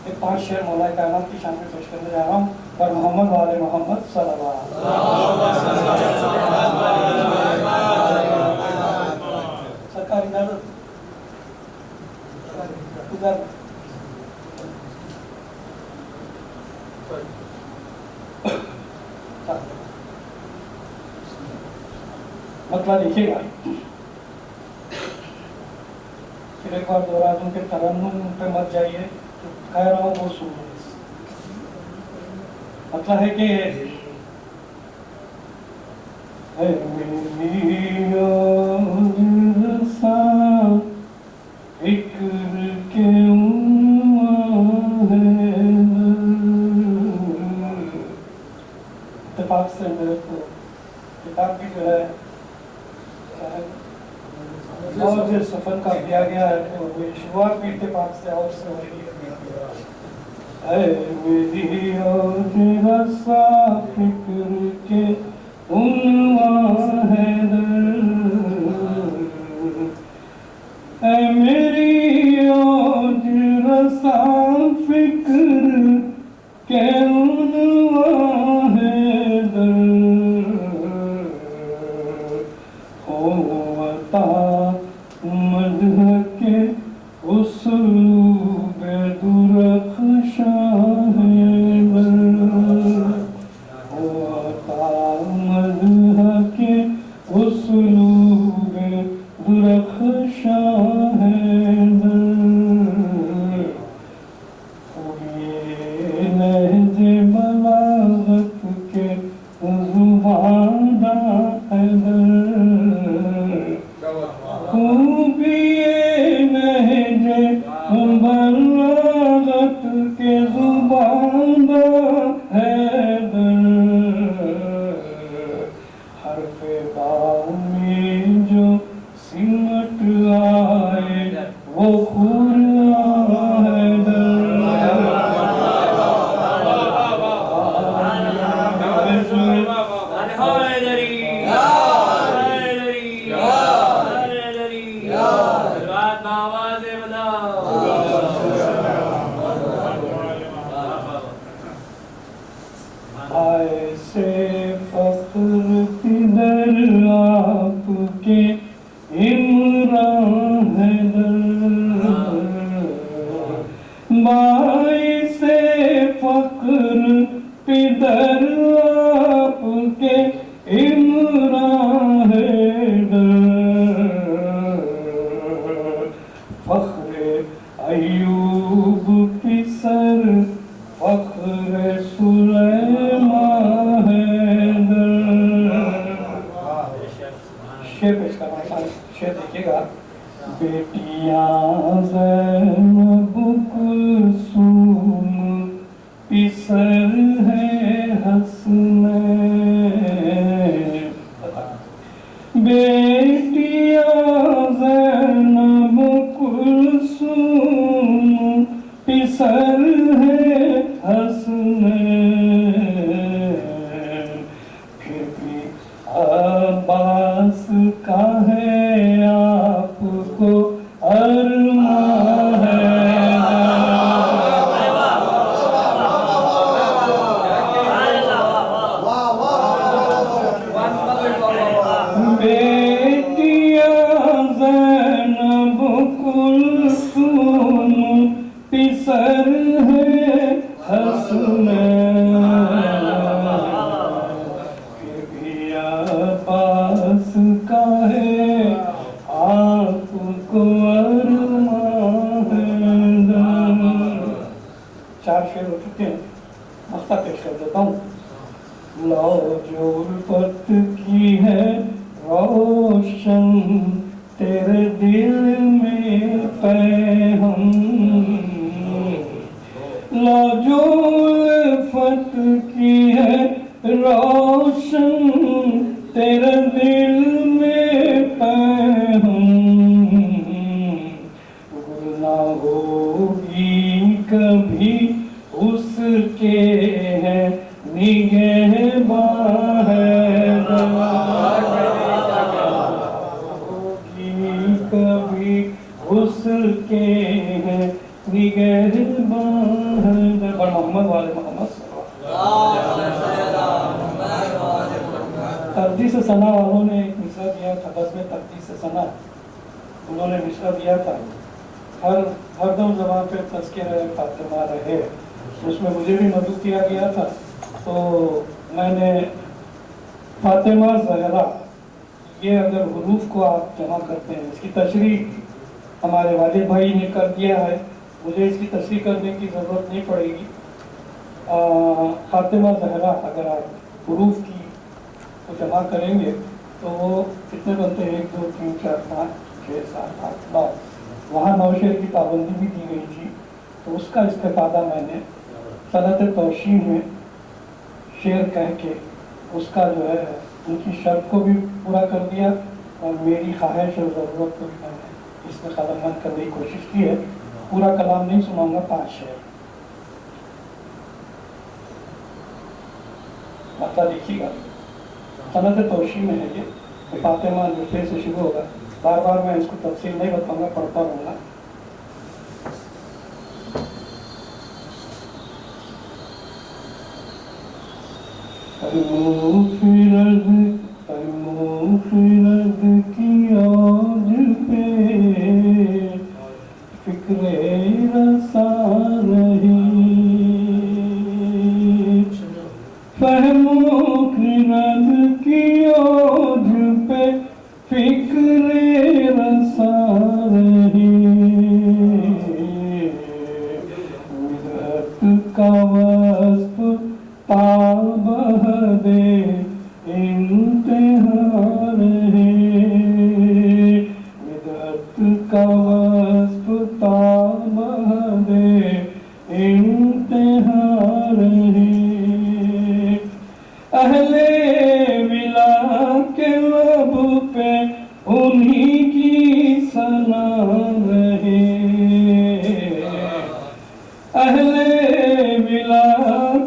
एक 5 शेर मौला कायनात की शान में पेश करने जा रहा हूँ पर मोहम्मद वाले मोहम्मद सल्लल्लाहु सरकार इजाजत उधर मतलब लिखिएगा फिर एक बार दोहरा दूं कि तरन्नुम पे मत जाइए तो कह रहा हूँ वो सुनिए। मतलब है कि इत्तेफाक से मेरे को किताब भी जो है और जो सफर का दिया गया है तो वो शुरुआत भी इत्तेफाक से और से हो रही है। मेरी और रसा फिक्र के उन्वान है मेरी और रसा फिक्र के उन्वान है मदह के उस्लूब दुरख्शां है मदह के उस्लूब दुरख्शां है लहज़े बलागत के ज़ुबादा है बलागत के ज़ुबान हरफ़े बाव में जो सिमट आए वो ऐसे फख्र किधर आपके इमरान हैदर बाइसे फख्र किधर आपके इमरान हैदर फख्र अयूब पिसर फख्र सुलेमान शेर पेश करना है। शेर देखिएगा। बेटियां ज़ैनब कुलसूम पिसर है हसनैन बेटियां ज़ैनब कुलसूम पिसर है हसनैन फिर भी अब्बास का है आपको अरमान है बेटियां ज़ैनब कुलसूम पिसर है हसनैन फिर भी अब्बास का है आपको अरमान है। 4 शेर हो चुके हैं। मस्ता पेश कर देता हूँ। लो जो उल्फत की है रोशन तेरे दिल में पैहम लो जो उल्फत की है रोशन तेरे दिल में पैहम गुना होगी कभी उसके है निगहबान होगी कभी उसके है निगहबान बड़ मोहम्मद वाले मोहम्मद तर्दी से सना वालों ने एक मिसरा दिया था, बस में तर्दी से सना उन्होंने मिसरा दिया था, हर दम ज़बान पे तज़किरा फातिमा रहे, उसमें मुझे भी मदद किया गया था। तो मैंने फातिमा ज़हरा, ये अगर हुरूफ को आप जमा करते हैं, इसकी तशरीह हमारे वालिद भाई ने कर दिया है, मुझे इसकी तशरीह करने की ज़रूरत नहीं पड़ेगी। फातिमा ज़हरा अगर आप हुरूफ की को जमा करेंगे तो वो कितने बनते हैं? 1 2 3 4 5 6 7 8 9, वहाँ 9 शेर की पाबंदी भी दी गई थी, तो उसका इस्तेफादा मैंने सनत तौशीह में शेर कह के उसका जो है उनकी शर्त को भी पूरा कर दिया और मेरी ख्वाहिश और ज़रूरत को भी मैंने इसमें कदमबंद करने की कोशिश की है। पूरा कलाम नहीं सुनाऊंगा, 5 शेर मतलब देखिएगा, सनत तौशीह में है ये, तो फातिमा नुफ़े से शुरू होगा। बार बार मैं इसको तफसील नहीं बताऊंगा, पढ़ता रहूँगा। फिरद की औज पे फिक्रे रसा रही, फहमो फिरद की औज पे फिक्रे रसा रही, विदत का वस्फ ताबहदे इंतहार है, विदत का वस्फ ताबहदे इंतहार है, अहले विला के लब पे उन्हीं की सना रहे, अहले विला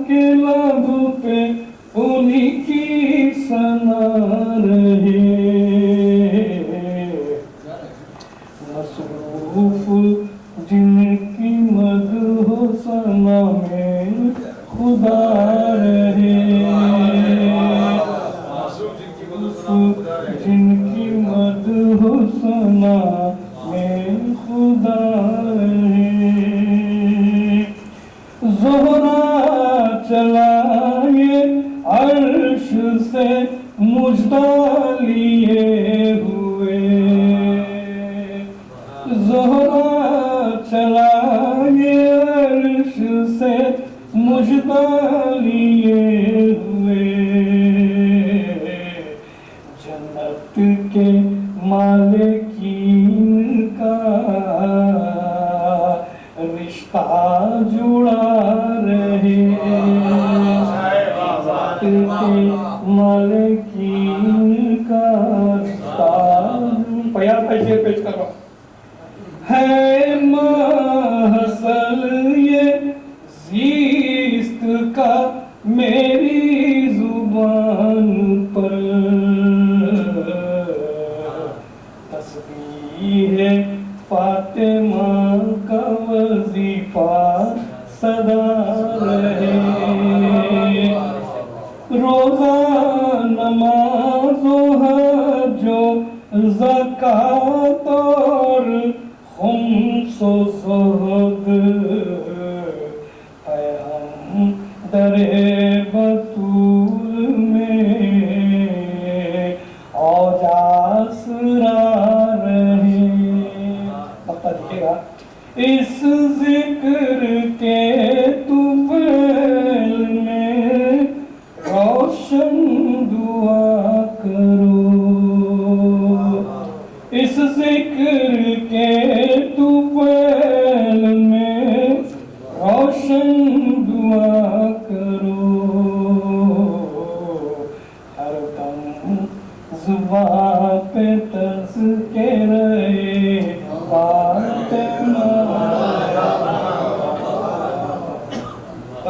के लब पे उन्हीं की सना रहे, मसरूफ जिनकी मदहो सना में खुदा रहे, जिनकी मदहो सना में खुदा रहे, ज़ोहरा चलाए अर्श से मुजदा लिए हुए, ज़ोहरा चलाए अर्श से मुजदा लिए हुए, जन्नत के मालिकीन का रिश्ता जुड़ा रहे, मालिकीन का रिश्ता पयार भाई शेर पेश कर रहा है, महसल ये ज़ीस्त का मेरी जुबान पर, तस्बीह फातिमा का वजीफा सदा रहे, रोज़ा नमाज़ो हजो ज़कात और खुम्सो ज़ुहद, हम दरे बतूल में औजासरा रहे। पता दिखेगा इस जिक्र के तुफैल में रोशन दुआ करो, इस जिक्र के तुफैल में रोशन दुआ करो, हर दम ज़ुबान पे तज़के रहे फातिमा,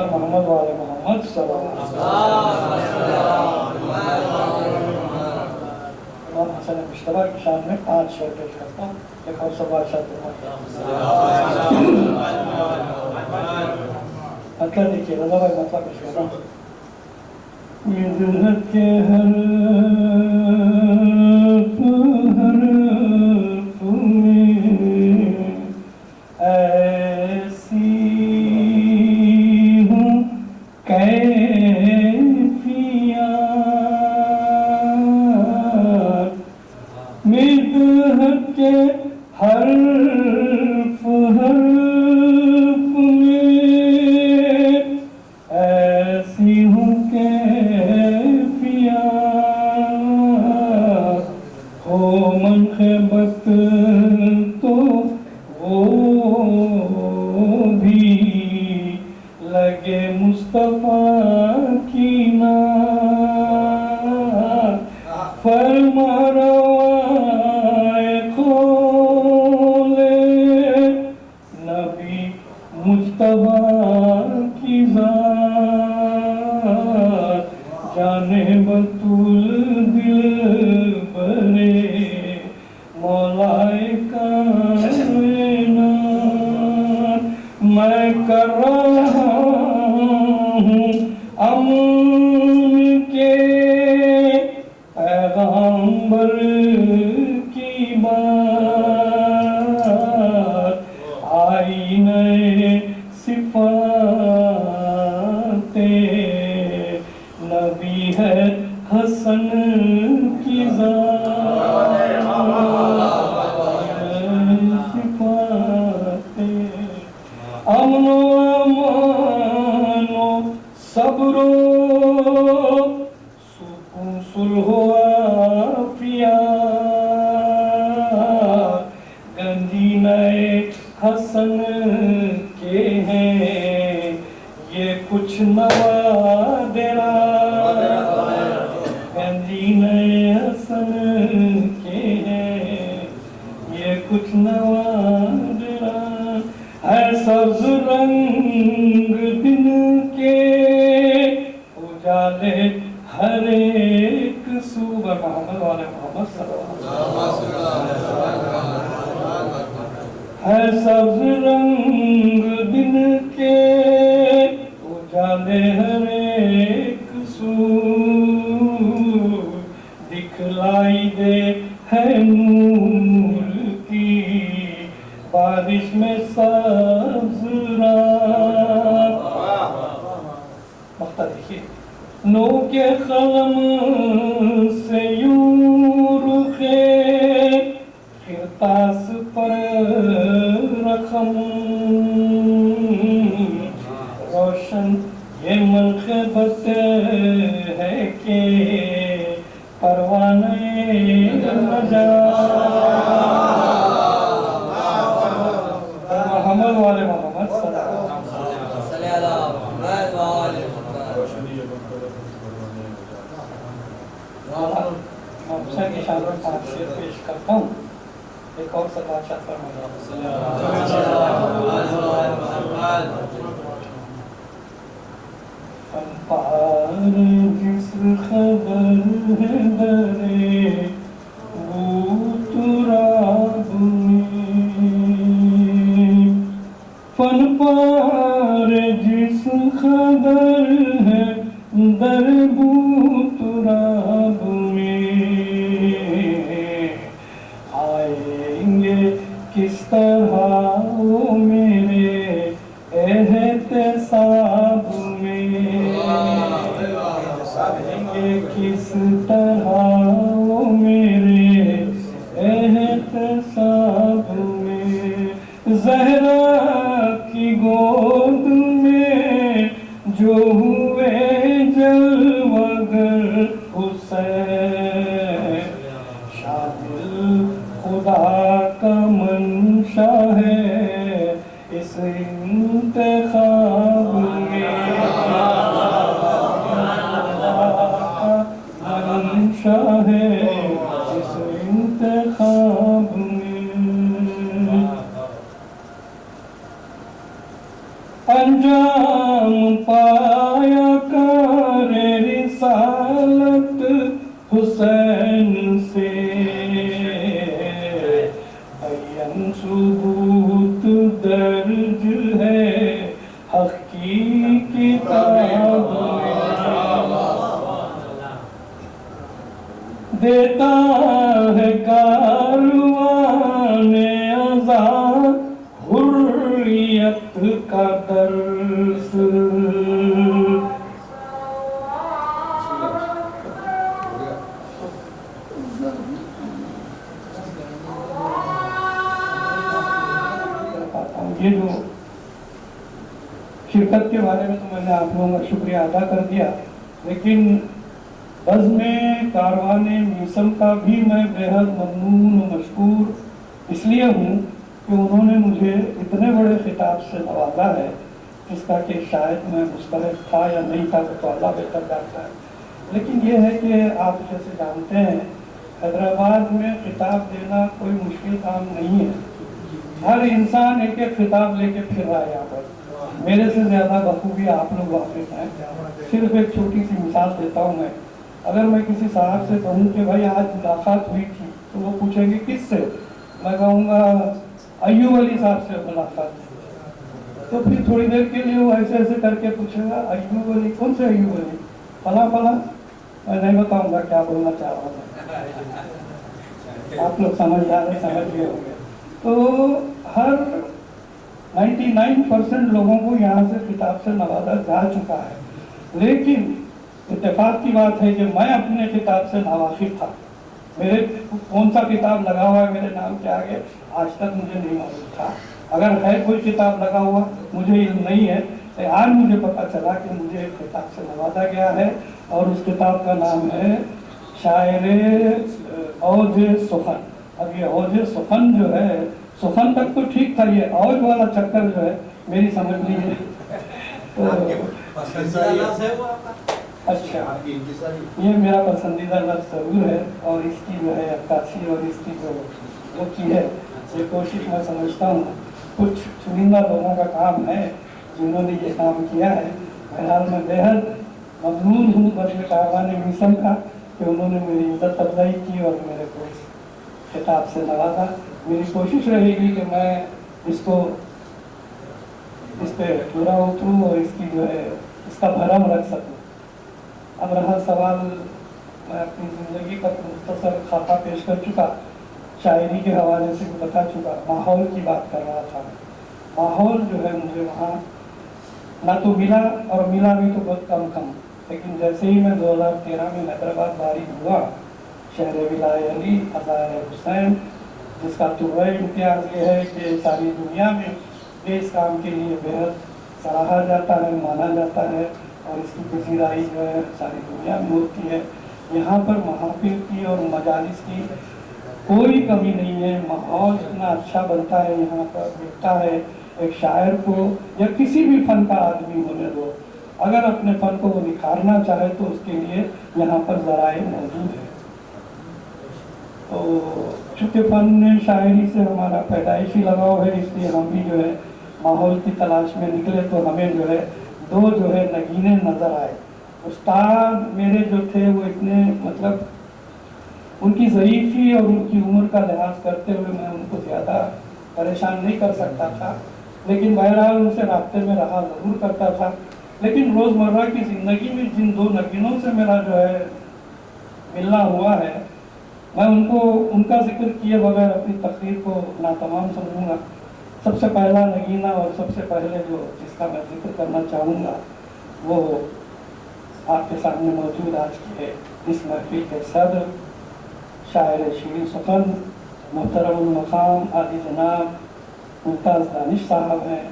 मोहम्मद वाले मोहम्मद हसन मुश्तबा की शान में 5 शेर पेश करता हूँ। एक और सवाल मतलब देखिए रजा भाई मतलब कुछ कहना मिदहत के हर्फ में ऐसी हूँ कैफियत मिदहत के हर्फ में ऐसी हूँ कैफियत हो मनक़बत तो वो भी लगे मुस्तफा की नात फरमा रवाए खोले नबी मुस्तफा की ज़ात जाने बतूल दिल बरे मौलाए कायनात मैं कर रहा हूँ अमन के पैगंबर की बात आई नए सिफातें नबी है हसन की सिफातें अमनो अमानो सब्रो सुकून सुलहो आफियत गंजी नए हसन के हैं ये कुछ नवादेरा गंजी नए हसन के हैं ये कुछ नवादेरा है सब्ज रंग दिन के उजाले हर एक सुबह मोहम्मद वाले मोहम्मद है सब्ज रंग दिन के उजाले हर एक सू दिखलाई दे है नूर की बारिश में सब्ज रात मक्ता देखिए नो के कलम से यूं रुखे खिरतास पर रखम रोशन ये मनक़बत है के परवाने मोहम्मद वाले मोहम्मद मैं की शान में 5 शेर पेश करता हूँ एक और सलाह जिस खबर दरे वो तुराब में फन पार जिस खबर है दर वो तुराब में आएंगे किस तरह वो मेरे एहतसाब में आएंगे किस तरह वो मेरे एहतसाब में ज़हरा की गोद में जो हुए जलवगर हुसैन शामिल खुदा का मंशा है इस इंतखाब में मंशा है इस इंतखाब में अंजाम पाया कर रिसालत हुसैन से अयन सबूत दर्ज है की किताब देता है कारवाने आज़ाद हुर्रियत का दर्स। ये जो शिरकत के बारे में तो मैंने आप लोगों का शुक्रिया अदा कर दिया, लेकिन बज़्म कारवाने मीसम का भी मैं बेहद ममनून और मशकूर इसलिए हूँ कि उन्होंने मुझे इतने बड़े खिताब से नवाजा है जिसका कि शायद मैं मुस्तहिक़ था या नहीं था तो अल्लाह बेहतर जानता है। लेकिन ये है कि आप जैसे जानते हैं हैदराबाद में खिताब देना कोई मुश्किल काम नहीं है। हर इंसान एक एक खिताब लेके फिर रहा है यहाँ पर। मेरे से ज़्यादा बखूबी आप लोग वाकिफ़ हैं। सिर्फ एक छोटी सी मिसाल देता हूँ मैं। अगर मैं किसी साहब से कहूँ कि भाई आज मुलाकात हुई थी तो वो पूछेंगे किससे, मैं कहूँगा अय्यूब अली साहब से मुलाकात हुई। तो फिर थोड़ी देर के लिए वो ऐसे ऐसे करके पूछेगा अय्यूब अली, कौन से अय्यूब अली, फला फला। मैं नहीं बताऊँगा क्या बोलना चाह रहा था, आप लोग समझ लिए होंगे। तो हर 99% लोगों को यहाँ से किताब से नवाजा जा चुका है, लेकिन इत्तेफाक की बात है कि मैं अपने किताब से नावाकिफ था। मेरे कौन सा किताब लगा हुआ है मेरे नाम के आगे आज तक मुझे नहीं मालूम था। अगर है कोई किताब लगा हुआ मुझे इल्म नहीं है, तो आज मुझे पता चला कि मुझे एक किताब से नवाजा गया है और उस किताब का नाम है शायरे औज सुखन। अब ये औज सुखन जो है, सुखन तक तो ठीक था, ये औज वाला चक्कर जो है मेरी समझ लीजिए। तो अच्छा, ये मेरा पसंदीदा लफ्ज़ ज़रूर है और इसकी जो है अक्कासी और इसकी जो की है ये कोशिश मैं समझता हूँ कुछ चुनिंदा लोगों का काम है जिन्होंने ये काम किया है। बहरहाल मैं बेहद ममनून हूँ बज़्म कारवाने मीसम का कि उन्होंने मेरी इज़्ज़त अफजाई की और मेरे को इस खिताब से नवाजा। मेरी कोशिश रहेगी कि मैं इसको इस पर पूरा उतरूँ और इसकी जो है इसका भरम रख सकूँ। अब रहा सवाल, मैं अपनी ज़िंदगी का मुख्तसर खाका पेश कर चुका, शायरी के हवाले से भी बता चुका। माहौल की बात कर रहा था। माहौल जो है मुझे वहाँ ना तो मिला और मिला भी तो बहुत कम, लेकिन जैसे ही मैं 2013 में हैदराबाद बारिश हुआ, शहर विलाय अली अज़ार हुसैन, जिसका तुर्रा इम्तियाज़ ये है कि सारी दुनिया में इस काम के लिए बेहद सराहा जाता है, माना जाता है और इसकी पजीराई जो है सारी दुनिया में होती है। यहाँ पर महफिल की और मजालिस की कोई कमी नहीं है। माहौल इतना अच्छा बनता है, यहाँ पर मिलता है। एक शायर को या किसी भी फ़न का आदमी होने दो, अगर अपने फ़न को वो निखारना चाहे तो उसके लिए यहाँ पर ज़राए मौजूद है। तो चूँकि फ़न शायरी से हमारा पैदाइशी लगाव है, इसलिए हम भी जो है माहौल की तलाश में निकले तो हमें जो है दो जो है नगीने नज़र आए। उस्ताद मेरे जो थे वो इतने मतलब उनकी ज़ईफ़ी और उनकी उम्र का लिहाज करते हुए मैं उनको ज़्यादा परेशान नहीं कर सकता था, लेकिन बहरहाल उनसे राब्ते में रहा ज़रूर करता था। लेकिन रोज़मर्रा की ज़िंदगी में जिन दो नगीनों से मेरा जो है मिलना हुआ है, मैं उनको उनका जिक्र किए बगैर अपनी तकरीर को नातमाम समझूंगा। सबसे पहला नगीना और सबसे पहले जो जिसका मैं जिक्र करना चाहूँगा वो आपके सामने मौजूद आज के इस महफिल के सदर शायर शीर सुखन मोहतरम मकाम आदि जनाब मुमताज़ दानिश साहब हैं,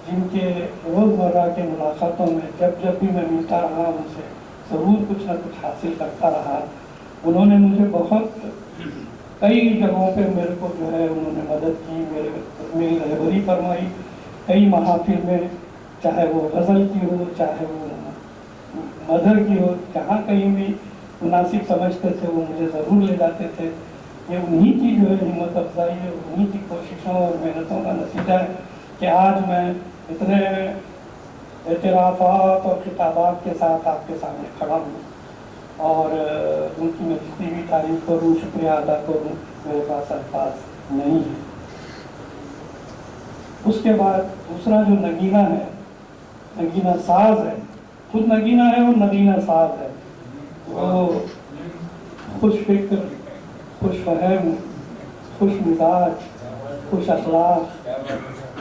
जिनके रोज़मर्रा के मुलाकातों में जब भी मैं मिलता रहा उनसे ज़रूर कुछ ना कुछ हासिल करता रहा। उन्होंने मुझे बहुत कई जगहों पे मेरे को जो है उन्होंने मदद की, मेरी रहबरी फरमाई कई महाफिल में, चाहे वो गज़ल की हो, चाहे वो मदर की हो, जहाँ कहीं भी मुनासिब समझते थे वो मुझे ज़रूर ले जाते थे। ये उन्हीं की जो है हिम्मत अफजाई है, उन्हीं की कोशिशों और मेहनतों का नतीजा है कि आज मैं इतने एतराफ़ात और खिताबात के साथ आपके सामने खड़ा हूँ और उनकी मैं जितनी भी तारीफ़ करूँ, शुक्रिया अदा करूँ, मेरे पास अल्फाज नहीं है। उसके बाद दूसरा जो नगीना है नगीना साज है, खुद नगीना है और नगीना साज है। वो खुश फिक्र, खुश फहम, खुश मिजाज, खुश अखलाक,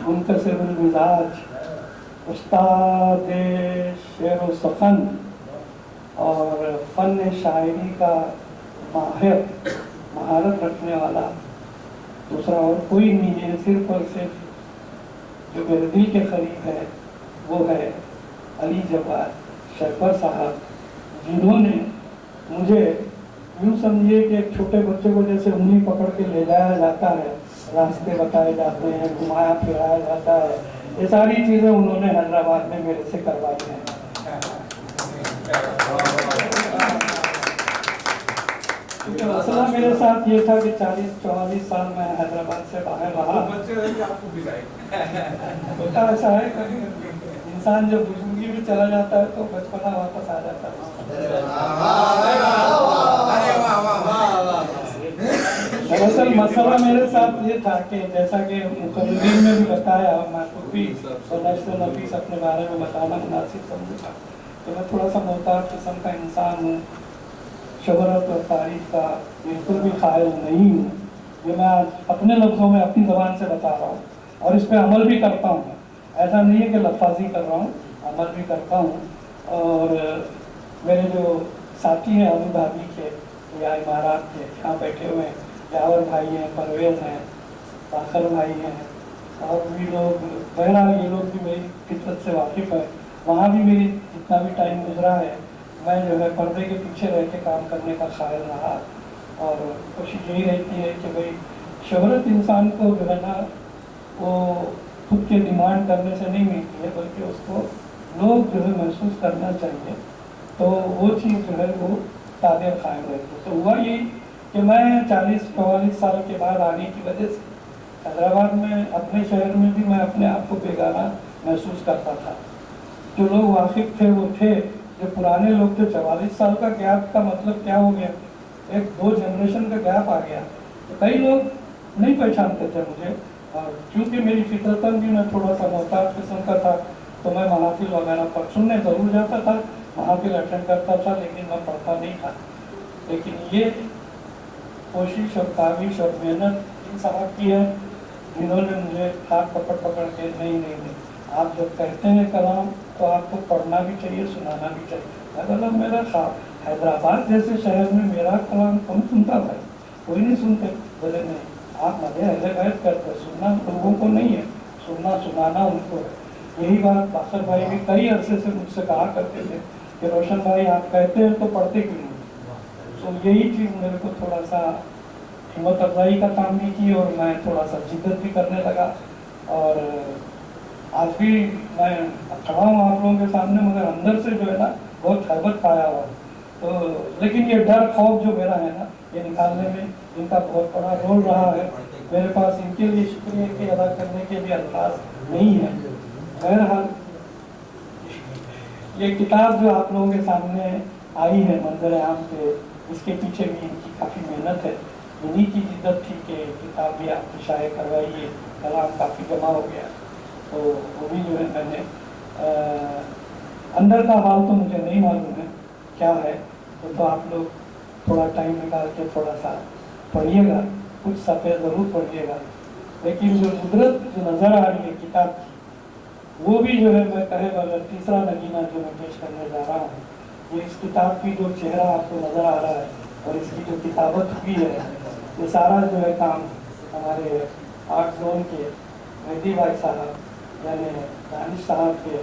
मुंतसिरुल मिजाज, उस्ताद शेर व सफ़न और फ़न शायरी का माहिर, महारत रखने वाला दूसरा और कोई नहीं है। सिर्फ और सिर्फ जो मेरे दिल के करीब है वो है अली जवाद शरफर साहब, जिन्होंने मुझे यूँ समझिए कि एक छोटे बच्चे को जैसे उंगली पकड़ के ले जाया जाता है, रास्ते बताए जाते हैं, घुमाया फिराया जाता है, ये सारी चीज़ें उन्होंने हैदराबाद में मेरे से करवाई हैं। क्योंकि मसला मेरे साथ ये था कि 40-44 साल मैं हैदराबाद से बाहर रहा। होता ऐसा है कभी इंसान जब बुजुर्गी में चला जाता है तो बचपना वापस आ जाता है। दरअसल मसला मेरे साथ ये था कि जैसा कि मुकर्रिरीन में भी बताया, मैं खुद भी नश्र नफीस अपने बारे में बताना मुनासिब समझूंगा तो मैं थोड़ा सा मोहताज किस्म का इंसान हूँ, शोहरत और तारीफ का बिल्कुल भी ख़ाइल नहीं हूँ। ये मैं आज अपने लफ्ज़ों में अपनी ज़बान से बता रहा हूँ और इस पर अमल भी करता हूँ। ऐसा नहीं है कि लफाजी कर रहा हूँ, अमल भी करता हूँ। और मेरे जो साथी हैं अबू धाबी के या इमारात के यहाँ बैठे हुए हैं, यावर भाई हैं, परवेज़ हैं, फाखर भाई हैं और भी लोग, बहरहाल ये लोग भी मेरी फितरत से वाकिफ़ है। वहाँ भी मेरी जितना भी टाइम गुजरा है मैं जो है पर्दे के पीछे रह के काम करने का ख़ायल रहा और कोशिश यही रहती है कि भाई शोहरत इंसान को जो है ना वो खुद के डिमांड करने से नहीं मिलती है, बल्कि उसको लोग जो है महसूस करना चाहिए, तो वो चीज़ जो है वो ताबे कायम रहती है। तो हुआ यही कि मैं 40-44 साल के बाद आने की वजह से हैदराबाद में अपने शहर में भी मैं अपने आप को बेगाना महसूस करता था। जो लोग वाकिफ़ थे वो थे, जो पुराने लोग थे। 44 साल का गैप का मतलब क्या हो गया, 1-2 जनरेशन का गैप आ गया। तो कई लोग नहीं पहचानते थे मुझे और क्योंकि मेरी फितरतन भी मैं थोड़ा सा मोहताज किस्म का था तो मैं महफिल वगैरह पर सुनने ज़रूर जाता था, महफिल अटेंड करता था, लेकिन मैं पढ़ता नहीं था। लेकिन ये कोशिश और काविश और मेहनत इन साहब की है जिन्होंने मुझे हाथ पकड़ पकड़ के नहीं, आप जब कहते हैं कलाम तो आपको पढ़ना भी चाहिए, सुनाना भी चाहिए। मतलब मेरा ख्वाब हैदराबाद जैसे शहर में मेरा कलाम कौन सुनता भाई, कोई नहीं सुनते। बोले नहीं, आप मजे अहले बैत करते, सुनना लोगों को नहीं है, सुनना सुनाना उनको है। यही बात बाखर भाई भी कई अरसे से मुझसे कहा करते थे कि रोशन भाई आप कहते हैं तो पढ़ते क्यों नहीं। तो यही चीज़ मेरे को थोड़ा सा हिम्मत अफजाई का काम भी की और मैं थोड़ा सा जिद्दत भी करने लगा। और आज भी मैं खड़ा हूँ आप लोगों के सामने, मगर अंदर से जो है ना बहुत हैबत पाया हुआ। तो लेकिन ये डर खौफ जो मेरा है ना, ये निकालने में इनका बहुत बड़ा रोल रहा है। मेरे पास इनके लिए शुक्रिया के अदा करने के लिए अल्फाज नहीं है। बहरहाल ये किताब जो आप लोगों के सामने आई है मंजर आम पे, इसके पीछे भी इनकी काफ़ी मेहनत है। इन्हीं की जिद्दत थी कि किताब भी आपकी शाये करवाइए, कलाम काफ़ी जमा हो गया तो वो भी जो है मैंने अंदर का हाल तो मुझे नहीं मालूम है क्या है, तो आप लोग थोड़ा टाइम निकाल के थोड़ा सा पढ़िएगा, कुछ सफ़े ज़रूर पढ़िएगा। लेकिन जो कुदरत जो नज़र आ रही है किताब की, वो भी जो है मैं कहे बगैर तीसरा नगीना जो मैं पेश करने जा रहा हूँ। ये इस किताब की जो चेहरा आपको नज़र आ रहा है और इसकी जो किताबत हुई है, ये सारा जो है काम हमारे आर्ट जोन के मेहदी भाई साहब यानी दानिश साहब के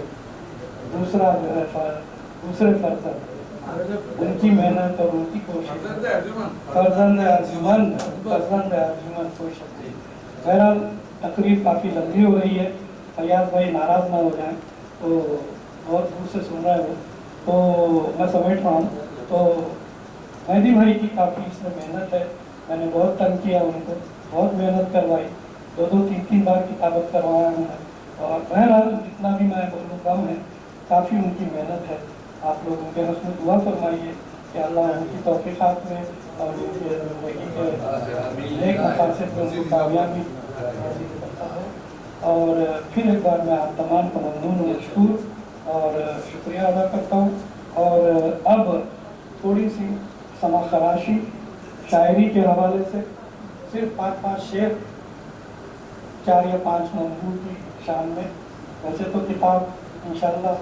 दूसरा जो है दूसरे फर्जंद, उनकी मेहनत और उनकी कोशिश, फर्जंद अर्जुमन कोशिश। बहरहाल तकरीर काफ़ी लंबी हो रही है, फयाज भाई नाराज़ ना हो जाएं, तो बहुत दूर से सुन रहे हो तो मैं समेट रहा हूँ। तो मेहदी भाई की काफ़ी इसमें मेहनत है, मैंने बहुत तंग किया उनको, बहुत मेहनत करवाई, 2-3 बार किताबत करवाया मैंने। और बहरहाल जितना भी मैं बोलूँ कम है, काफ़ी उनकी मेहनत है। आप लोग उनके हक़ में दुआ फरमाइए कि अल्लाह उनकी तौफ़ीक़ात में और उनके ज़िंदगी के नेक मक़ासद में उनको कामयाबी करता है। और फिर एक बार मैं आप तमाम को ममनून मशकूर और शुक्रिया अदा करता हूँ। और अब थोड़ी सी समाखराशी शायरी के हवाले से सिर्फ 5-5 शेर 4 या 5 मजमून की शान में। वैसे तो किताब इंशाल्लाह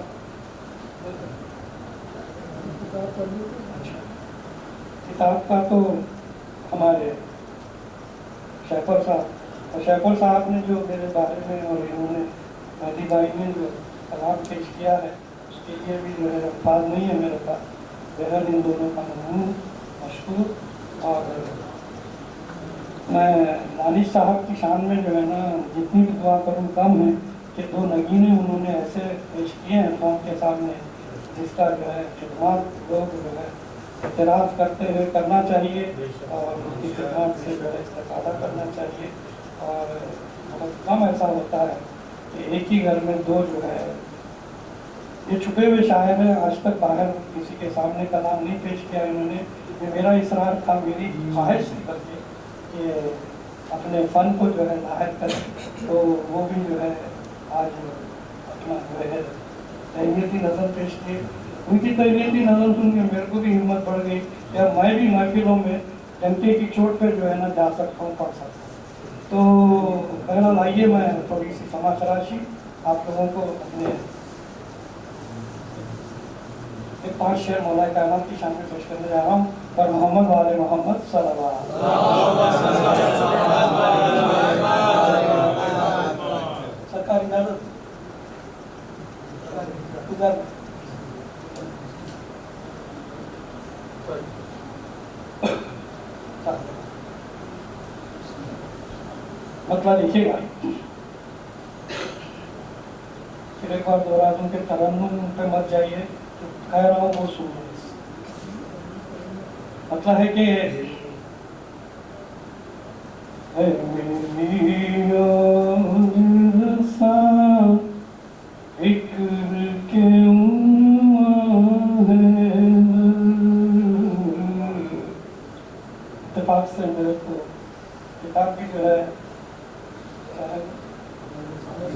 किताब का तो हमारे शैफर साहब ने जो मेरे बारे में और इन्होंने मेहदी भाई ने जो कलाम पेश किया है उसके लिए भी जो है अल्फाज नहीं है मेरे पास। बहर इन दोनों का ममनून मशकूर। और मैं दानिश साहब की शान में जो है ना जितनी भी दुआ करूँ कम है कि 2 नगीने उन्होंने ऐसे पेश किए हैं कौम के सामने जिसका जो है खिदमत लोग जो है एतराफ़ करते हुए करना चाहिए और उनकी खिदमत से जो है इस्तेफादा करना चाहिए। और बहुत कम ऐसा होता है कि एक ही घर में 2 जो है ये छुपे हुए शायर हैं। आज तक बाहर किसी के सामने कलाम नहीं पेश किया इन्होंने। ये मेरा इसरार था, मेरी ख्वाहिश थी बल्कि कि अपने फ़न को जो है ज़ाहिर करें। तो वो भी जो है आज अपना जो है तहनीती नज़र पेश किए। उनकी तहनीती नज़र सुन के मेरे को भी हिम्मत बढ़ गई या मैं भी महफिलों में डंके की चोट पे जो है ना जा सकता हूँ, पढ़ सकता हूँ। तो बहरहाल आइए मैं थोड़ी सी समाखराशी आप लोगों को अपने 5 शेर मौला कायनात की शान में पेश करने जा रहा हूँ। पर मोहम्मद वाले मोहम्मद सल्लल्लाहु सरकार इजाजत उधर मतलब लिखिएगा। फिर एक बार दोहरा दूं कि तरन्नुम पे मत जाइए, तो कह रहा हूँ वो सुनिए। मतलब है कि इत्तेफाक से मेरे को किताब की जो है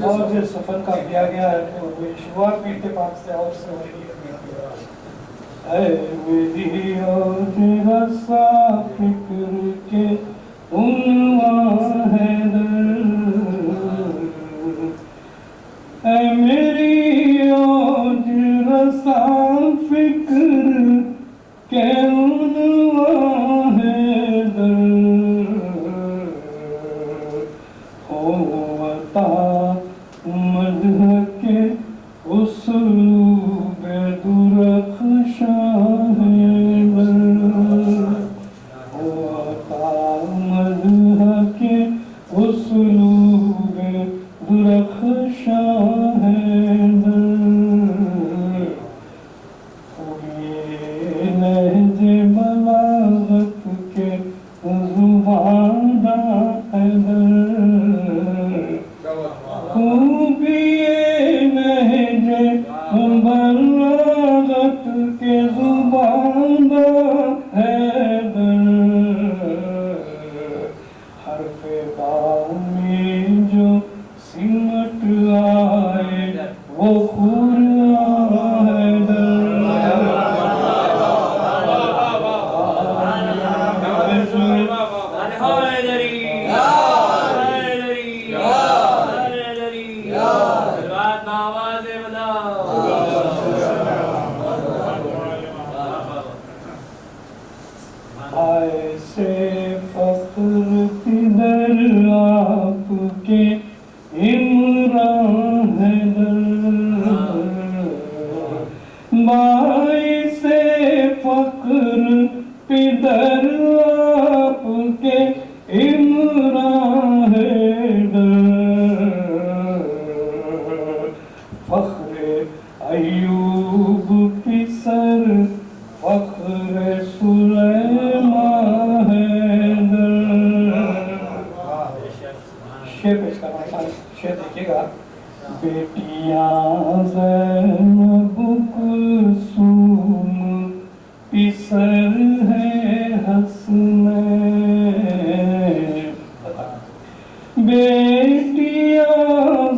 और जो सफर का दिया गया है तो वो शुरुआत भी इत्तेफाक से और से हो रही है। मेरी और तेरा सा फिक्र के उन्वान है मेरी और तेरा सा फिक्र के उन्वान है होता मदह के उसूब दुरख्शा है होता मदह के उसूब दुरख्शा है लहजे बलागत के जुबादा खूबिए लहजे बलागत के जुबादा हरफे बाव में जो सिमट आए वो ऐसे फख्र किधर आपके इमरान बाइसे फख्र किधर आपके इमरान फख्र अयूब पिसर फख्र सुलेमान शेर पेश करना शेर देखिएगा। बेटियां ज़ैनब कुलसूम पिसर है हसनैन बेटियां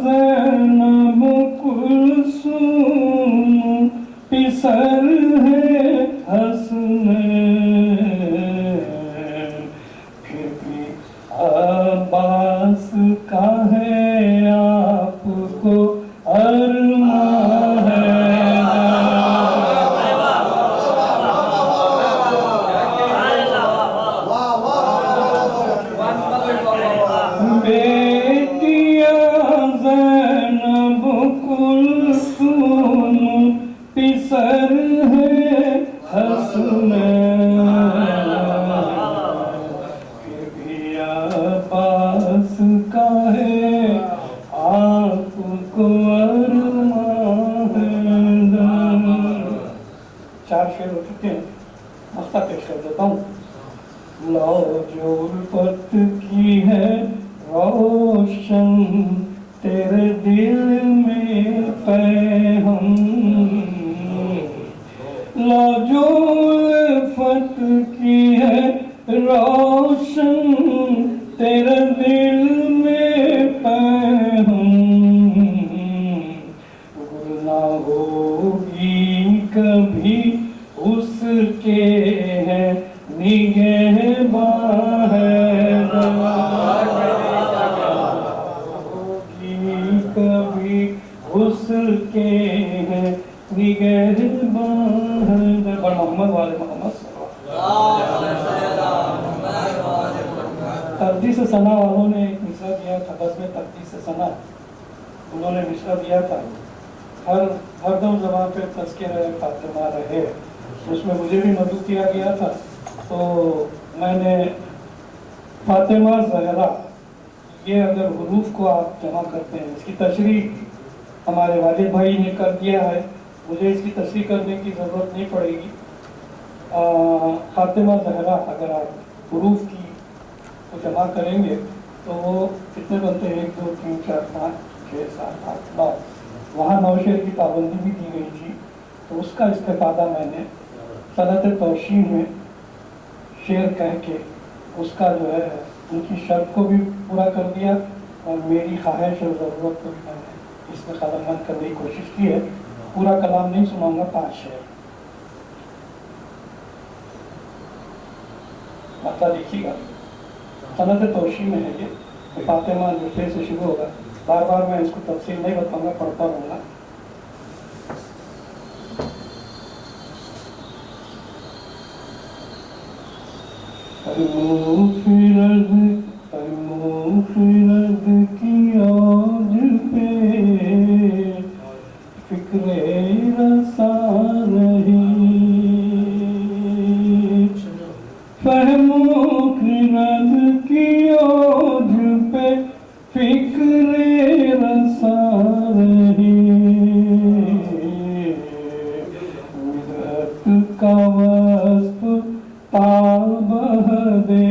ज़ैनब कुलसूम पिसर है हसनैन, फिर भी अब्बास का है आपको अरमान है। बेटियां ज़ैनब कुलसूम पिसर है हसनैन, फिर भी अब्बास का है आपको अरमान है। 4 शेर हो चुके हैं, मस्ता पेश कर देता हूँ। लो जो उल्फत की है रोशन तेरे दिल में पैहम, लो जो उल्फत की है रोशन तेरे दिल में पैहम, गुना होगी कभी उसके है निगहबान है। कभी उसके है निगहबान। बड़ मोहम्मद वाले मोहम्मद तब्दी से सना वालों ने एक मिसरा दिया था, बस में तब्दी से सना उन्होंने मिसरा दिया था, हर दम ज़बान पे तज़किरा फातिमा रहे, उसमें मुझे भी मदद किया गया था। तो मैंने फातिमा ज़हरा, ये अगर हुरूफ को आप जमा करते हैं, इसकी तशरीह हमारे वालिद भाई ने कर दिया है, मुझे इसकी तशरीह करने की ज़रूरत नहीं पड़ेगी। फातिमा ज़हरा अगर आप हुरूफ की को जमा करेंगे तो वो कितने बनते हैं? 1 2 3 4 5 6 7 8 9, वहाँ 9 शेर की पाबंदी भी दी गई थी, तो उसका इस्तेफादा मैंने सनत तौशीह में शेर कह के उसका जो है उनकी शर्त को भी पूरा कर दिया और मेरी ख्वाहिश और ज़रूरत को भी मैंने इसमें कदमबंद करने की कोशिश की है। पूरा कलाम नहीं सुनाऊंगा, 5 शेर मतलब देखिएगा। सनत तौशीह में है ये, तो फातिमा जुफ़े से शुरू होगा। बार बार मैं इसको तफसील नहीं बताऊंगा, पढ़ता रहूँगा। फिरद की औज पे फिक्रे रसा रही, फहमो फिरद की औज पे फिक्रे रसा रही, विदत का वस्फ ताबहदे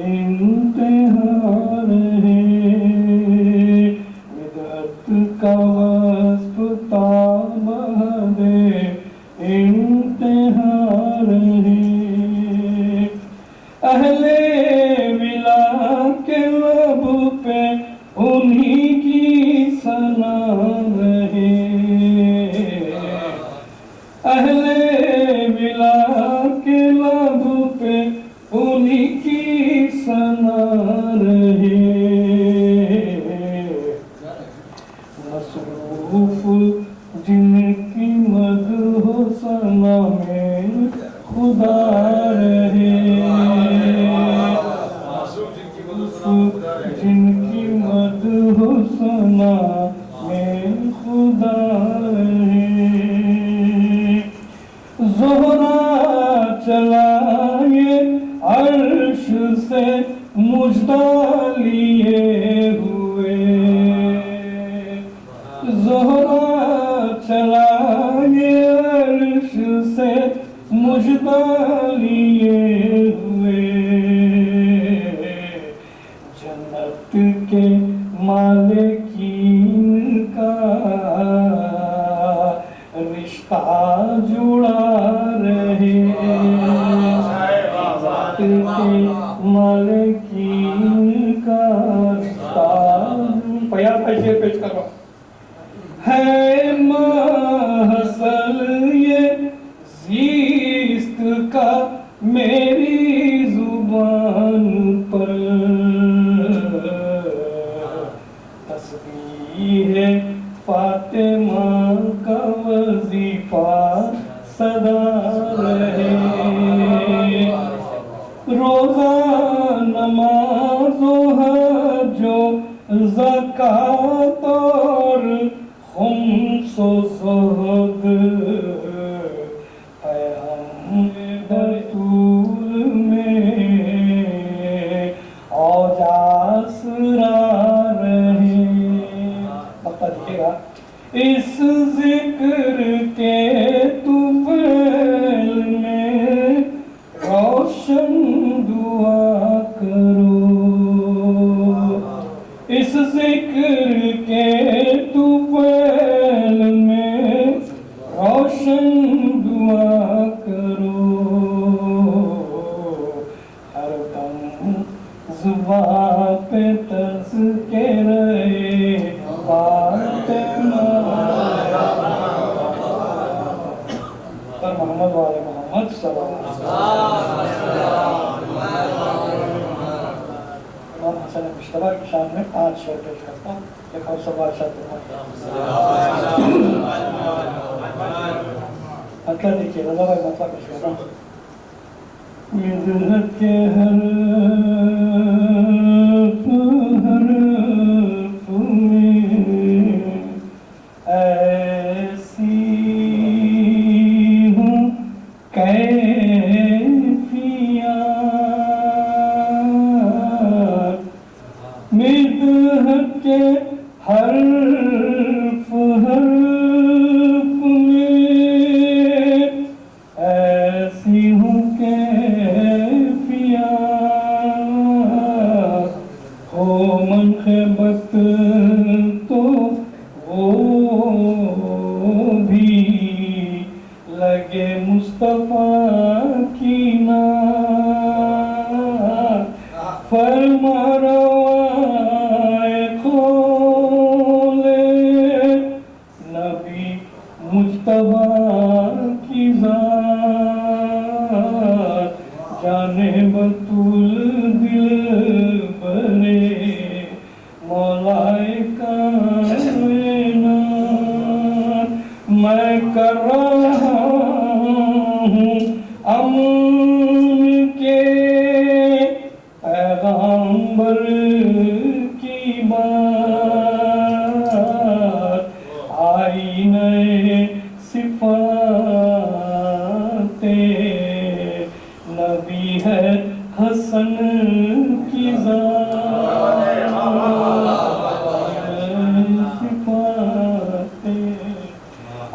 इंतहार है, विदत का वस्फ ताबहदे इंतहार है, अहले विला के लब पे उन्हीं की सना रहे, अहले विला के लब पे उन्हीं की सना रहे, मसरूफ जिनकी मदहो सना में खुदा रहे, जिनकी मदहो सना में खुदा रहे, ज़ोहरा चलाए अर्श से मुजदा लिए हुए, ज़ोहरा चलाए अर्श से मुजदा लिए हुए, जन्नत के मालिकीन का रिश्ता जुड़ा रहे, के मालिकीन का रिश्ता। फयाज भाई शेर पेश कर रहा है, महसल ये सदा रहे। रोजा नमाज़ो हजो ज़कात और खुम्सो ज़ुहद बतूल में औजासरा रहे। पता दिखेगा इस जिक्र के तुफैल में रोशन दुआ करो। इस जिक्र के तुफैल में रोशन दुआ करो। हर दम ज़ुबान पे तज़के रहे फातिमा पर मोहम्मद वाले मोहम्मद सल्लल्लाहु हसन मुश्तबा की शान में 5 शेर पेश करता हूँ। एक और सवाल मतलब देखिए रज़ा भाई मतलब पेश करता हूँ। मिज़हत के हर में ऐसी हूँ कैफियत। मिज़हत के हर्फ में ऐसी हूँ कैफियत। हो मनक़बत तो वो भी लगे मुस्तफा की नात। फरमा रवाए खोले नबी मुज्तबा की ज़ात। जाने बतूल दिल बरे मौलाए कायनात। मैं कर रहा हूँ अमन के पैगंबर की बात। आई नए सिफाते नबी है हसन की सिफाते।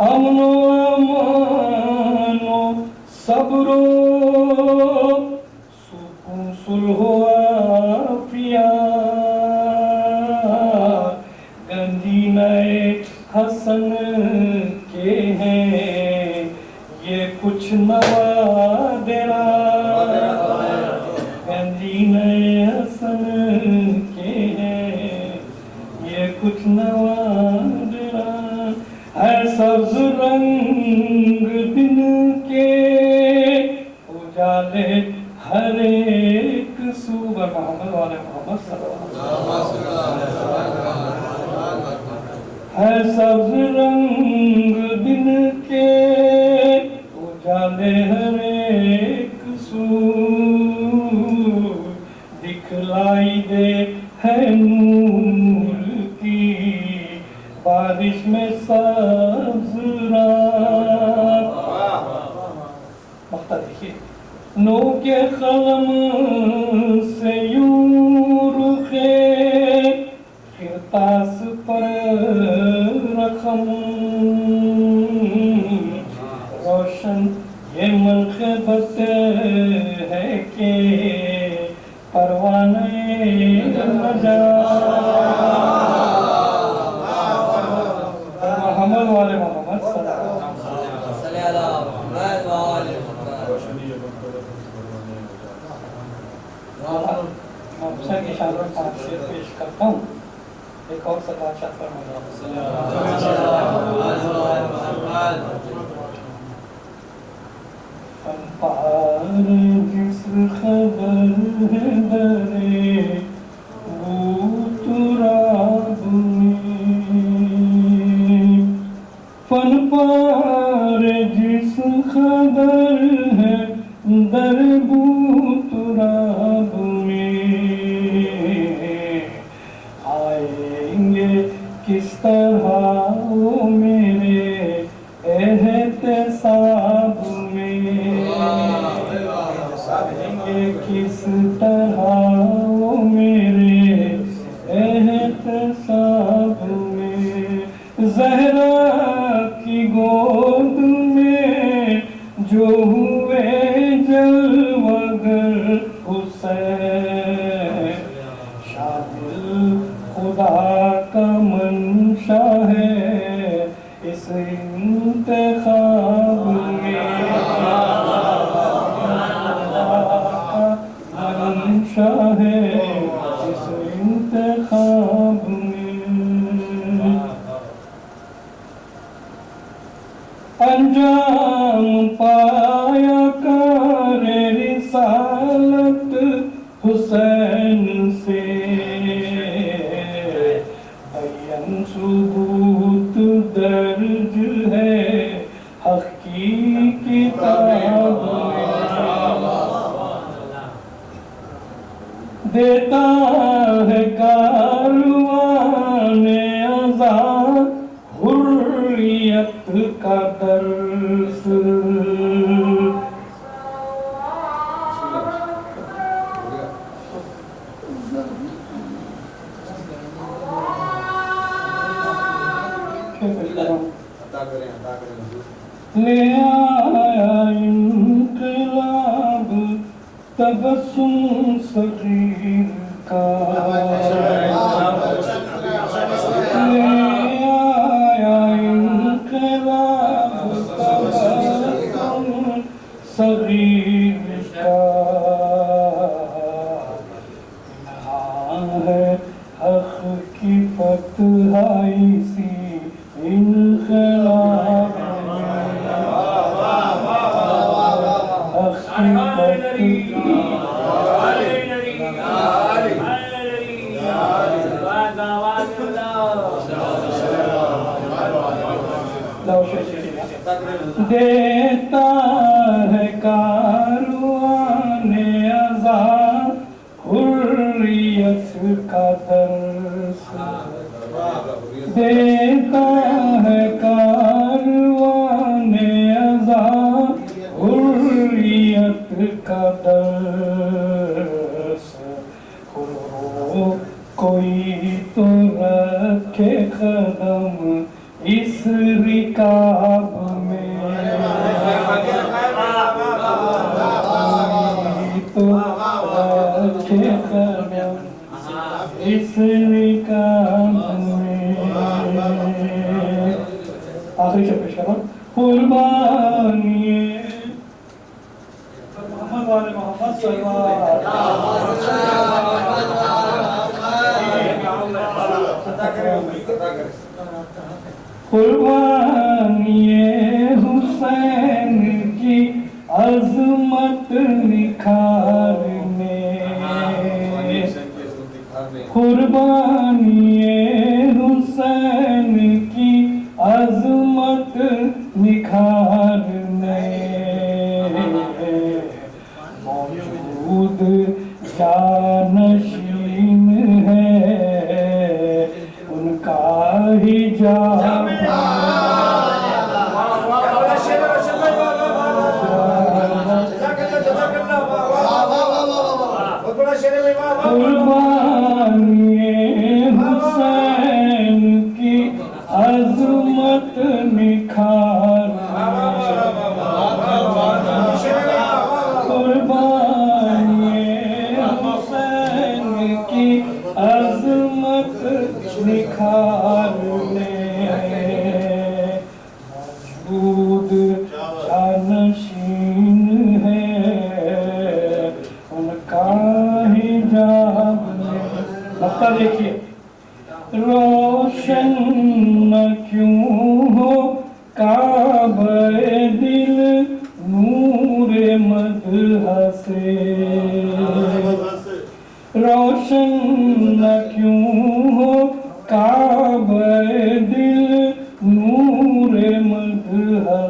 अमनो अमानो सब्रो सुकून सुलहो आफियत। गंजी नए हसन के हैं ये कुछ नवादेरा। गंजी नए हसन के हैं ये कुछ नवादेरा। है सब्ज रंग दिन के उजाले हर एक सुबह। मोहम्मद वाले मोहम्मद है सब्ज रंग दिन के उजाले हर एक सू। दिखलाई दे है नूर की बारिश में सब्ज रात। मक्ता देखिए नो के कलम से यूं रुखे खिरतास पर रखम। रोशन ये मनक़बत है के परवाने मोहम्मद वाले मोहम्मद मैं की शान में 5 शेर पेश करता हूँ। एक और सलाह जिस खबर दरे वो तुराब में फन पार जिस खबर है दरबू तुराब में, आएंगे किस तरह वो मेरे एहतसाब में, आएंगे किस तरह वो मेरे एहतसाब में। ज़हरा की गोद में जो हुए जलवगर हुसैन, शामिल खुदा का मंशा है इस इंतखाब में, मंशा है इस इंतखाब में। अंजाम पाया कर रिसालत हुसैन से, बयान सुबूत दर्ज है हक़ की किताब में, देता है कारवान आज़ाद हुर्रियत का दर्स। ले आया इंक़िलाब तबस्सुम सग़ीर का, ले आया इंक़िलाब तबस्सुम सग़ीर का, यहाँ है हक़ की फ़तह इसी इंक़िलाब में, हक़ की देता है कारवाने आज़ाद हुर्रियत का दर्स, देता है कारवाने आज़ाद हुर्रियत का दर्स। हो कोई तो रखे कदम इस रिकाब में, तो रखे कदम इस रिकाब में। आखिरी शब्द पेश कर रहा हूँ। कुर्बानी मोहम्मद वाले मोहम्मद सल्लल्लाहु कुर्बानी हुसैन की अज़मत निखारने, कुर्बानी हुसैन की अज़मत निखारने, मौजूद जानशीन है उनका ही जान, कुर्बानी हुसैन की अज़मत निखारने, कुर्बानी हुसैन की अज़मत निखारने, मौजूद जानशीन है उनका ही जान। लगता देखिए, रोशन न क्यों हो काबे दिल नूर मदह से, रोशन न क्यों हो काबे दिल नूर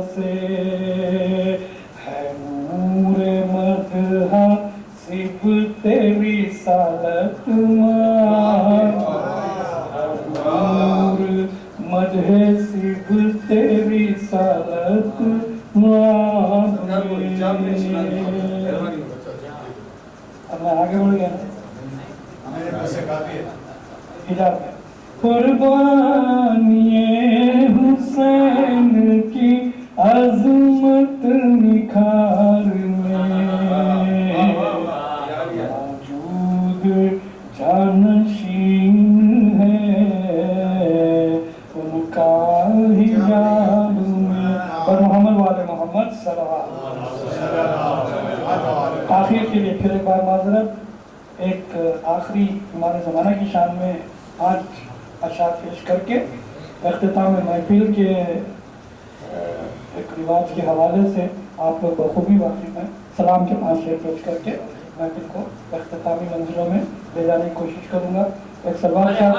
से है नूर मदहा सिब तेरी सालत नूर मदहे सिब तेरी सालत अब मैं आगे बढ़ गया ना। कुर्बानी हुसैन की अज़मत निखार में मौजूद जानशीन है उनका हिजाब में। और मोहम्मद वाले मोहम्मद सल्लल्लाहु आखिर के लिए फिर एक बार माजरत। एक आखिरी हमारे ज़माना की शान में 5 अशार पेश करके अख्तिताम महफिल के एक रिवाज के हवाले से आप लोग बखूबी वाकिफ हैं। सलाम के 5 शेर पेश करके महफिल को अख्तितामी मंजिलों में ले जाने की कोशिश करूँगा। एक सलवार शाह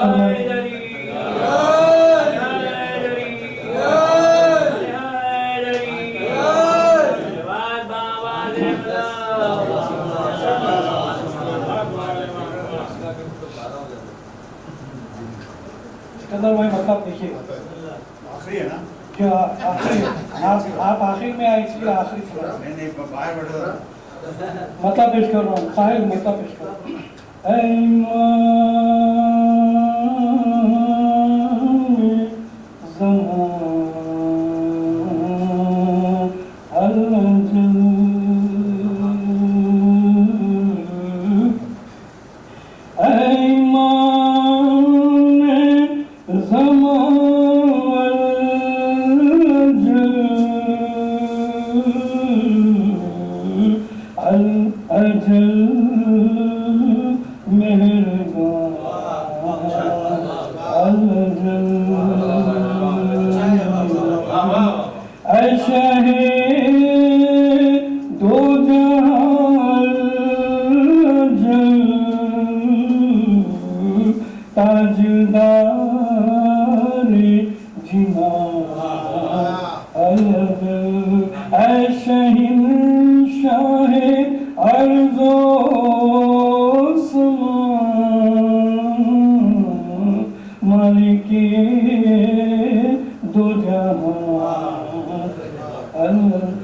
सिकंदर भाई मतलब देखिए आखिरी है ना क्या आखिरी आप आखिर में आए इसलिए आखिरी नहीं बाहर बैठो मतलब पेश कर रहा हूँ साहिल मतलब पेश कर रहा हूँ।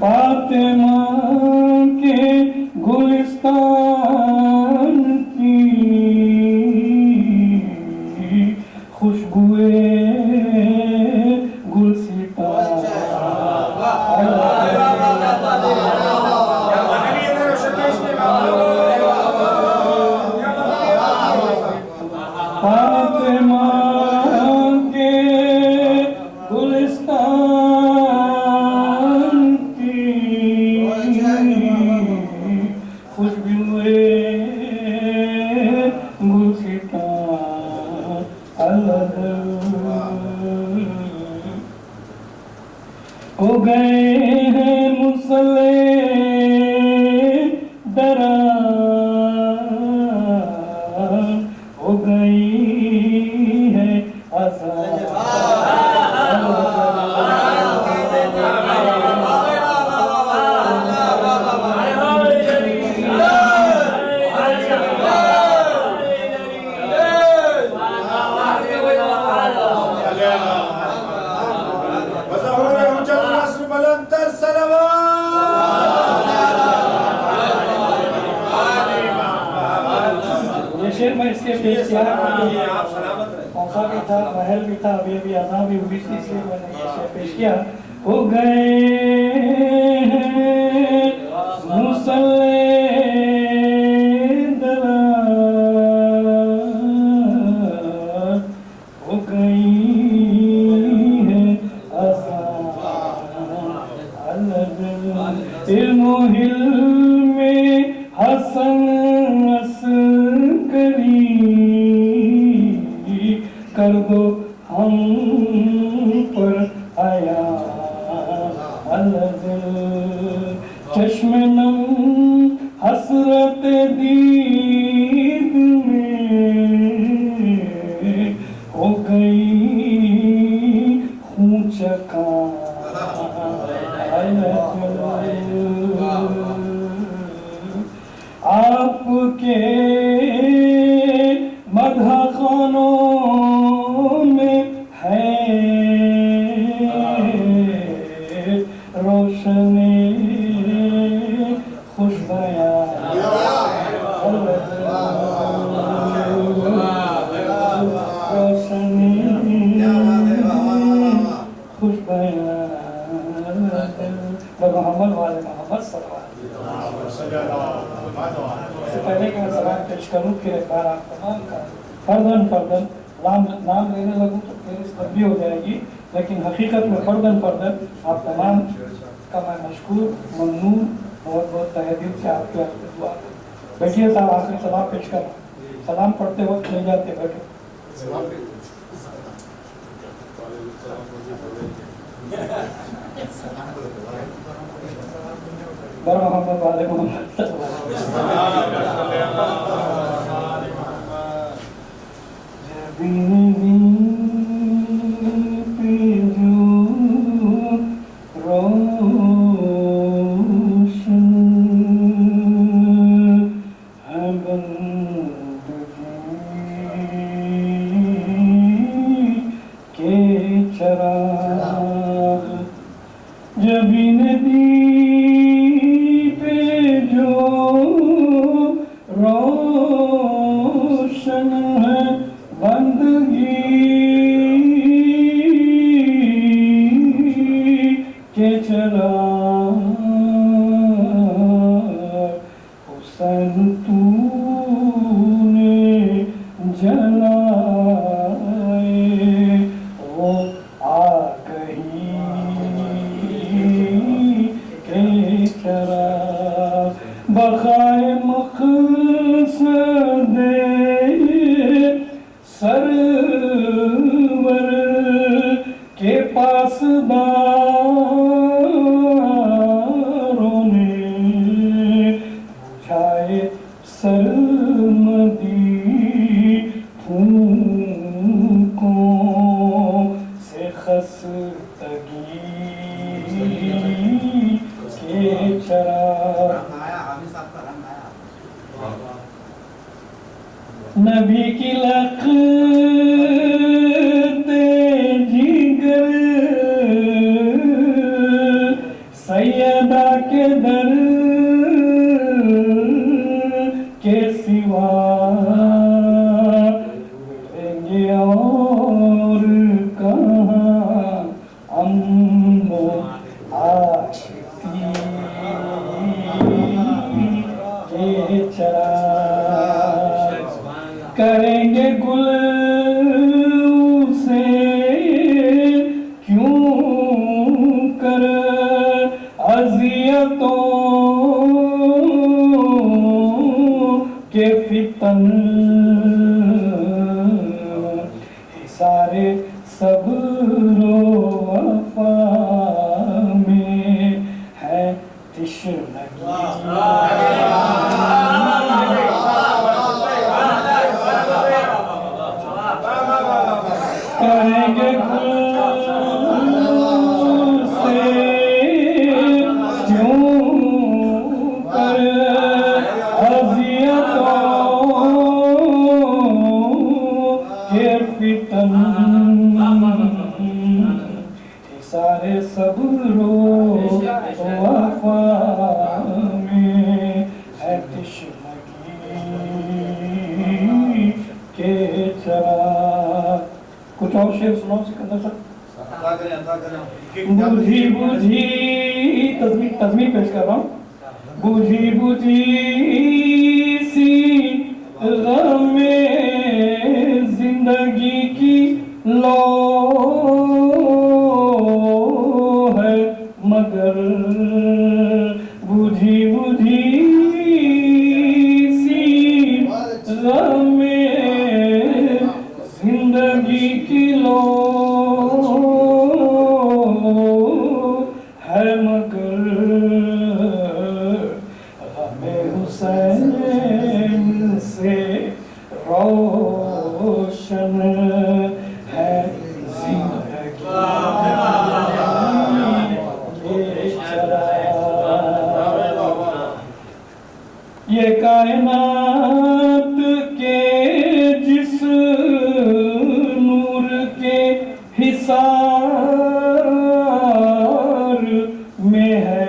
फातिमा के गुलिस्तान की खुशबुए गुलसिता फातिमा के गुलिस्तान की खुशबुए गुलसिता हो गए हैं मुसल्ले दरा हो गई है शेर में इसलिए पेश किया औसा भी था महल भी था अभी अभी अज़ां भी हुई थी इसलिए मैंने ये शेर पेश किया। हो गए मुसल्ले दरा हो गई है अज़ां इल्मो हिल्म में हसन कर दो हम पर आया चश्मे नम हसरत दीद में हो गई खूंचका रोशनी खुश बयां रोशनी खुश बयां मोहम्मद वाले मोहम्मद इससे पहले कि मैं सलाम पेश करूँ फिर एक बार आप तमाम का फर्दन नाम लेने लगूँ तो फिर इस लंबी हो जाएगी, लेकिन हकीकत में फर्दन आप तमाम का मैं मशकूर ममनून बहुत बहुत तहे दिल से आपके वास्ते दुआ करूँ। बैठिए साहब, आखिरी सलाम पेश कर, सलाम पढ़ते वक्त मिल जाते बैठो। बर मोहम्मद वाले मोहम्मद रोशन है बंदगी के चिराग हुसैन तूने जलाए वो आ गई के चिराग बखाए मक़सदे सरवर के पासदारों ने बुझाए सरमदी फूकों से खस्तगी के चराग नबी की लखते जिगर सैयदा के दर के सिवा मिलेंगे और कहाँ अम्नो आती के चराग करेंगे गुल से क्यों कर अज़ियतों के फितन सारे सब्रो वफा में है तिश्नगी करेंगे से क्यों कर अज़ियतों के फितन सारे सब्रो वफा में है तिश्नगी के चराग। कुछ और शेर सुनाओ सिकंदर साहब। बुझी बुझी तज़मीर पेश कर रहा हूँ। बुझी बुझी सी ग़मे जिंदगी की लो है मगर बुझी बुझी सी ग़मे जिंदगी की लो है मगर ग़मे हुसैन से रोशन है जिंदगी के चराग। ये कायनात के जिस नूर के हिसार में है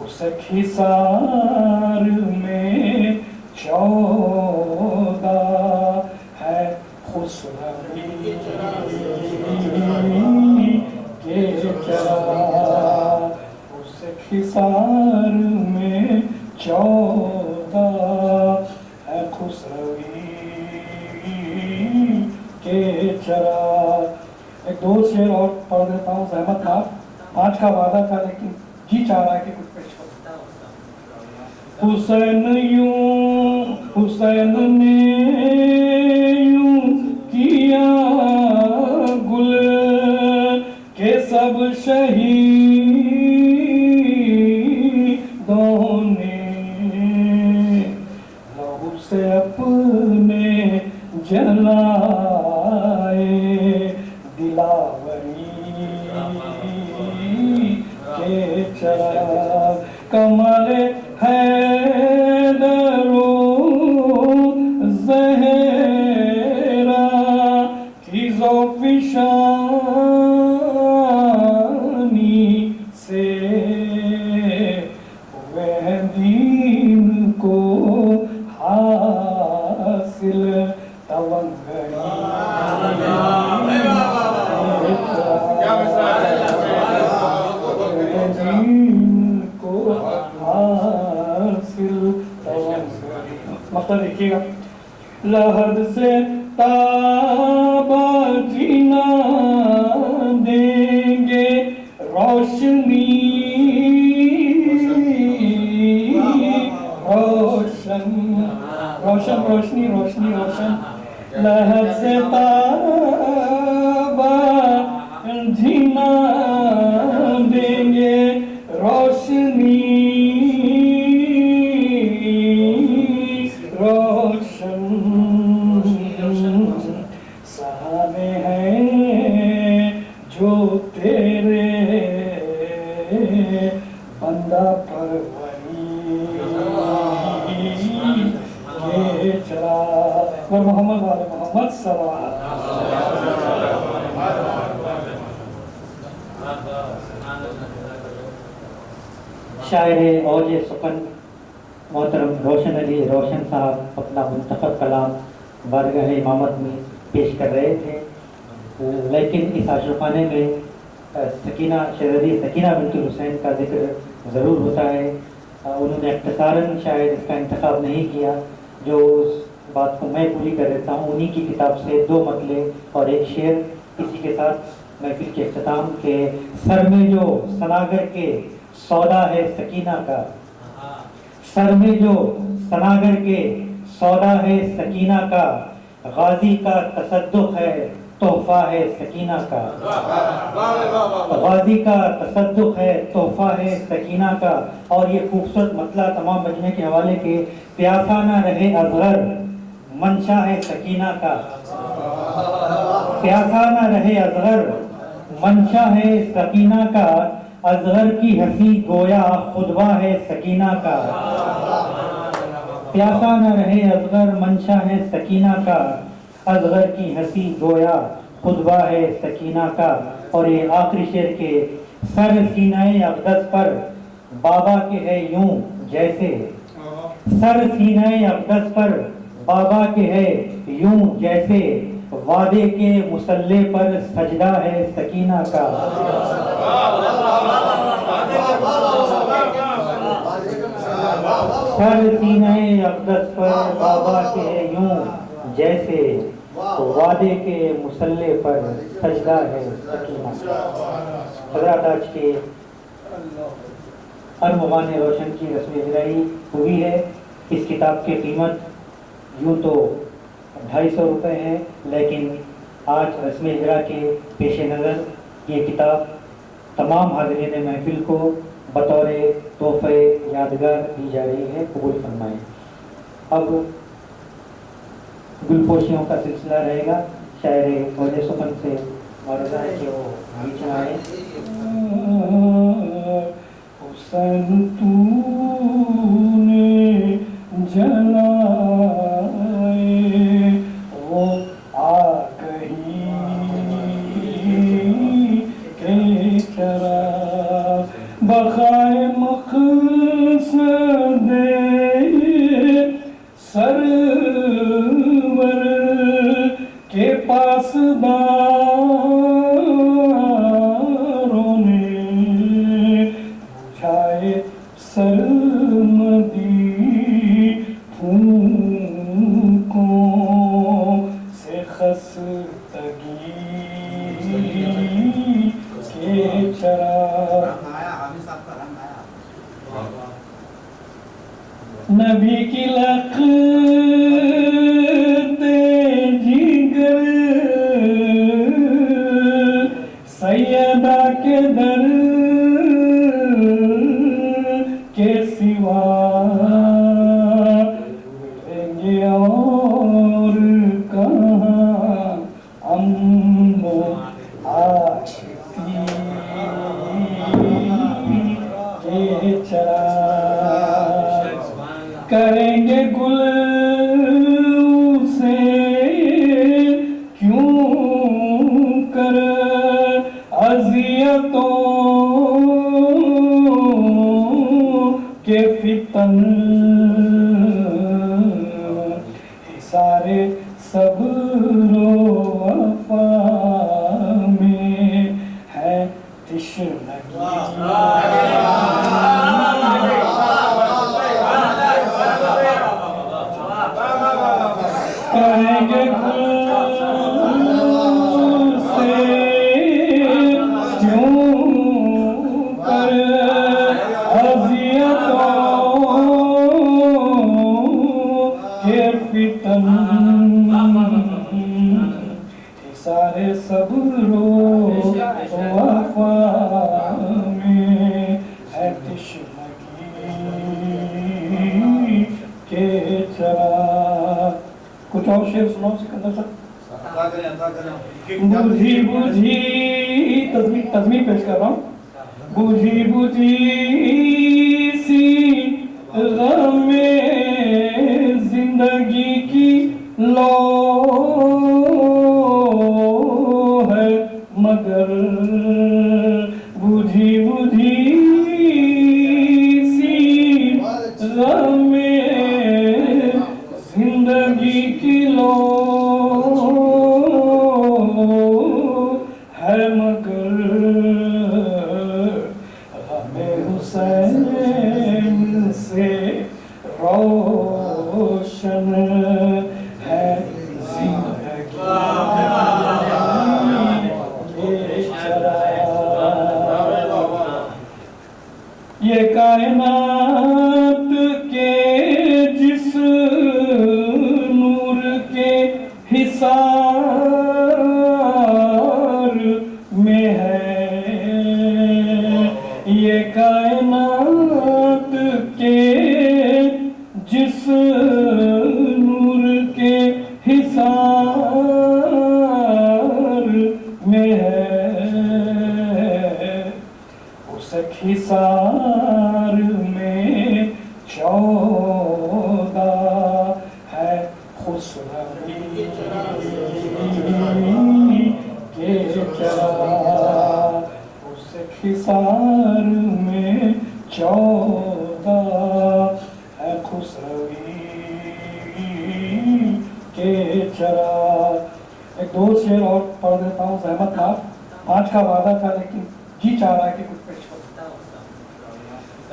उस खिसार में 14 है खुसरवी के चराग। उस खिसार में 14 है खुसरवी के चराग। एक दो शेर और पढ़ देता हूँ, सहमत था। 5 का वादा था लेकिन जी चाह रहा है कि कुछ पेश करो। हुसैन ने यूं किया गुल के सब शहीदों ने लहू से अपने जलाए दिलावरी के चराग। कमले हैदरो ज़हरा की ज़ौफ़िशानी से वह दीन को हासिल तवंगरी मतलब देखिएगा, लहद से ताबा जीना देंगे रोशनी रोशन रोशन रोशनी रोशनी रोशन। लहद से ताबा जीना देंगे रोशनी रोशन। सहारे हैं जो तेरे बंदा परवरी के चराग। मोहम्मद वाले मोहम्मद सवाल। शायर औज सुकन मोहतरम रोशन अली रोशन साहब अपना मुंतखब कलाम बारगाह इमामत में पेश कर रहे थे, लेकिन इस आशुकाने में सकीना शहज़ादी सकीना बिन्तुल हुसैन का जिक्र ज़रूर होता है। उन्होंने इख्तिसारन शायद इसका इंतखाब नहीं किया, जो उस बात को मैं पूरी कर देता हूँ। उन्हीं की किताब से 2 मतले और एक शेर। इसी के साथ महफिल के इख्तिताम के सर में जो सनागर के सौदा है सकीना का, सर में जो सनागर के सौदा है सकीना का, गाजी का तसद्दुक़ है तोहफा है सकीना का, गाजी का तसद्दुक़ है तोहफा है सकीना का। और ये खूबसूरत मतला तमाम मजमे के हवाले के, प्यासा ना रहे अज़गर मंशा है सकीना का, प्यासा ना रहे अज़गर मंशा है सकीना का, अज़गर की हंसी गोया खुतबा है सकीना का, प्यासा न रहे अज़गर मंशा है सकीना का, अज़गर की हंसी गोया खुतबा है सकीना का। और ये आखिरी शेर के सर सीनाए अक़दस पर बाबा के है यूं जैसे, सर सीनाए अक़दस पर बाबा के है यूं जैसे, वादे के मुसल्ले पर सजदा है सकीना का। सर सीनाए अक़दस पर बाबा के है यूं जैसे, वादे के मुसल्ले पर सजदा है सकीना का। हज़रात आज के अरमान रोशन की रस्म इजराई हुई है। इस किताब की कीमत यूँ तो 250 रुपये है, लेकिन आज रस्म इजरा के पेश नज़र ये किताब तमाम हाज़रीन महफिल को बतौर तोहफ़े यादगार दी जा रही है। कबूल फरमाएँ। अब गुलपोशियों का सिलसिला रहेगा। शायर औज सुकन से मौजूदा है कि वो बीच में आए। हुसैन तूने जलाए वो आग ही के चराग। बखाए मक़सद सरवर के पासदारों ने बुझाए सरमदी फूकों से खस्तगी के चराग। रंग आया, हामिद साहब का रंग आया। नबी की लखते जिगर सैयदा के दर के सिवा मिलेंगे और कहाँ अम्नो आशिकी के चराग। करेंगे गुल से क्यों कर अजियतों के फितन सारे सब्रो वफा में है तिश्नगी। करेंगे गुल से क्यों कर अज़ियतों के फितन सारे सब्रो वफा में है तिश्नगी के चराग। कुछ और शेर सुनाओ सिकंदर सर। अता करें। बुझी बुझी तज़मीर पेश कर रहा हूँ। बुझी बुझी सी ग़मे जिंदगी की लो है मगर बुझी बुझी सी ग़मे जिंदगी की लो है मगर हमें हुसैन से रोशन है जिंदगी ये चराग। ये कायनात के जिस नूर के हिसार में है, ये कायनात के जिस नूर के हिसार में है, उस हिसार में 14 है खुसरवी के चराग। उस हिसार में 14 है खुसरवी के चराग। एक दो शेर और पढ़ देता हूँ, सहमत ना। 5 का वादा था लेकिन जी चाह रहा है कि कुछ पेश करो।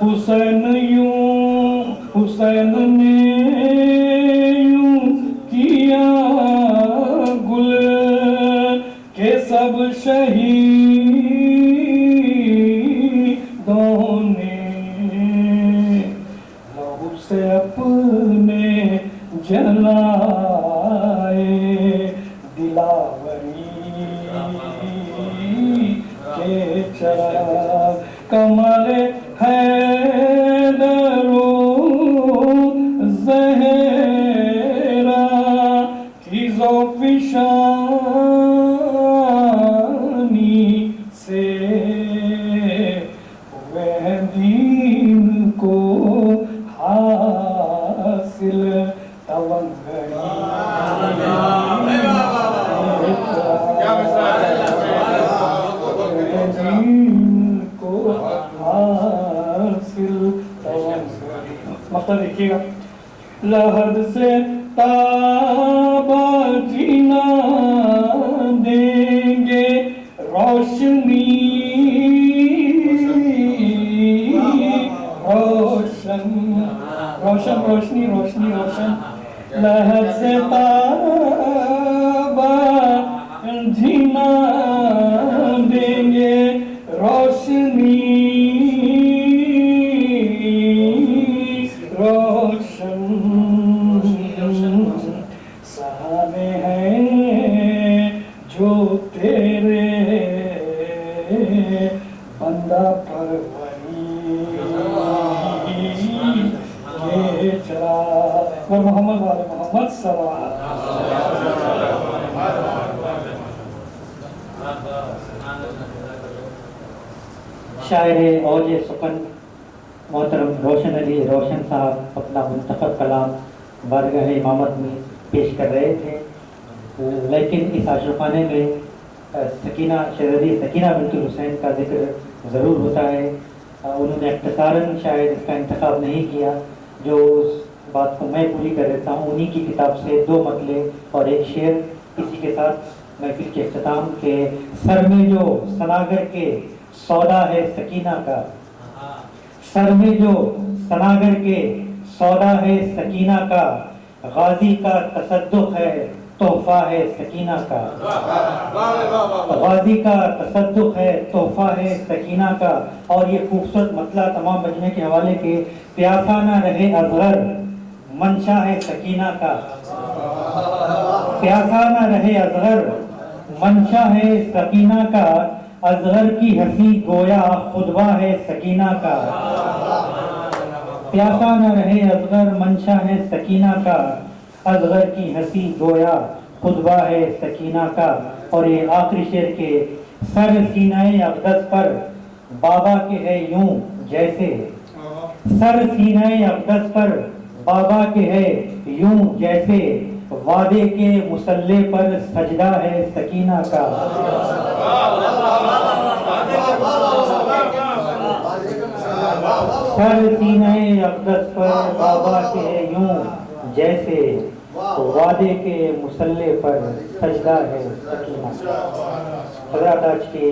हुसैन ने यूं किया गुल के सब शहीदों ने लहू से अपने जलाए दिलावरी के चराग। कमरे हैदरो ज़हरा की ज़ोफ़िशानी से हुए हैं दीन को हासिल तवंगरी को हासिल रास्ता देखिएगा। लहद से ताबा जीना देंगे रोशनी रोशन रोशन रोशनी रोशनी रोशन लहद से ताबा जीना देंगे रोशनी रोशन सहारे हैं जो तेरे बंदा पर ये चला मोहम्मद वाले मोहम्मद सवाल शायर औजे सुकन मोहतरम रोशन अली रोशन साहब अपना मुंतखब कलाम बारगाह इमामत में पेश कर रहे थे, लेकिन इस आशुकाने में सकीना शहज़ादी सकीना बिन्त हुसैन का जिक्र ज़रूर होता है। उन्होंने इख्तिसारन शायद इसका इंतखाब नहीं किया, जो उस बात को मैं पूरी कर देता हूँ। उन्हीं की किताब से 2 मतले और एक शेर। इसी के साथ महफिल के इख्तिताम के सर में जो सनागर के सौदा है सकीना का, सर में जो सनागर के सौदा है सकीना का, गाजी का तसद्दुक है तोहफा है सकीना का, गाजी का तसद्दुक है तोहफा है सकीना का। और ये खूबसूरत मतला तमाम मजमे के हवाले के, प्यासा ना रहे अज़गर मंशा है सकीना का, प्यासा ना रहे अज़गर मंशा है सकीना का, अज़गर की हंसी गोया खुतबा है सकीना का, प्यासा न रहे अज़गर मंशा है सकीना का, अज़गर की हंसी गोया खुतबा है सकीना का। और ये आखिरी शेर के सर सीनाए अक़दस पर बाबा के है यूं जैसे, सर सीनाए अक़दस पर बाबा के है यूं जैसे, वादे के मुसल्ले पर सजदा है सकीना का, सर सीनाए अक़दस पर बाबा के है यूं जैसे, वादे के मुसल्ले पर सजदा है सकीना का। हज़रात आज के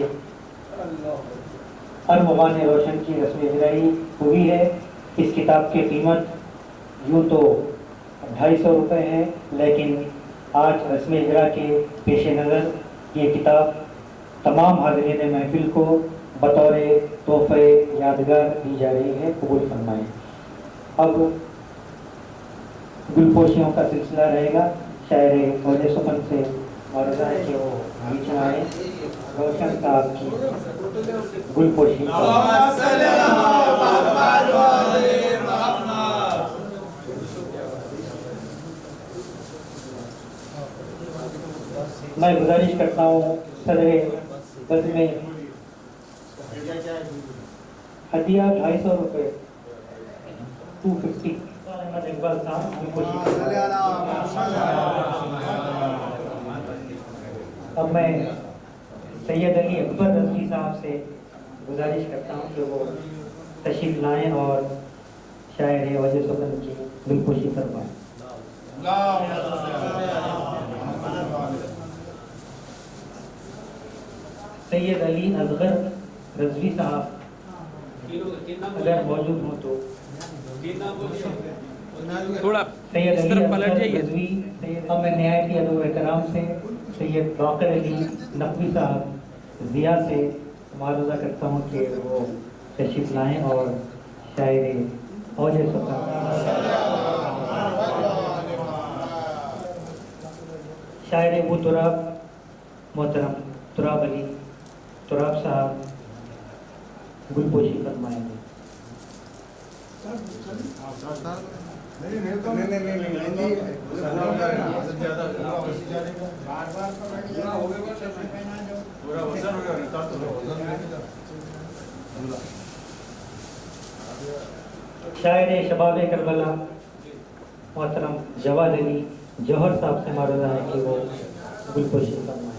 अरमुगान रोशन की रस्म इजराई हुई है। इस किताब की कीमत यूँ तो 250 रुपये है, लेकिन आज रस्म इजरा के पेश नज़र ये किताब तमाम हाज़रीन महफिल को बतौर तोहफ़े यादगार दी जा रही है। कबूल फरमाएँ। अब गुलपोशियों का सिलसिला रहेगा। शायर औजे सुकन से मौजूदा है कि वो बीच में आए। रोशन साहब की गुलपोशी मैं गुजारिश करता हूँ सदरे बस में हदिया 250 रुपये 250 इकबाल साहब गुलपोशी। अब मैं सैयद अली अकबर रज़वी साहब से गुजारिश करता हूँ कि वो तशरीफ लाएँ और शायर औजे सुकन की गुलपोशी फरमाएँ। सैयद अली असगर रज़वी साहब अगर मौजूद हो तो थोड़ा सैयद इस अली तरफ पलट असगर जाइए। रज़वी अब मैं नहायत अदब एहतराम से सैयद बाकर अली नकवी साहब ज़िया से मालूज़ा करता हूँ कि वो तशरीफ लाएँ और शायरी औजे सुकन शायर अबू तुराब मोहतरम तुराब अली तुराब साहब गुलपोशी फरमाएंगे। शायर शबाब करबला मोहतरम जवाद अली जौहर साहब से मालूम है कि वो गुलपोशी फरमाएं।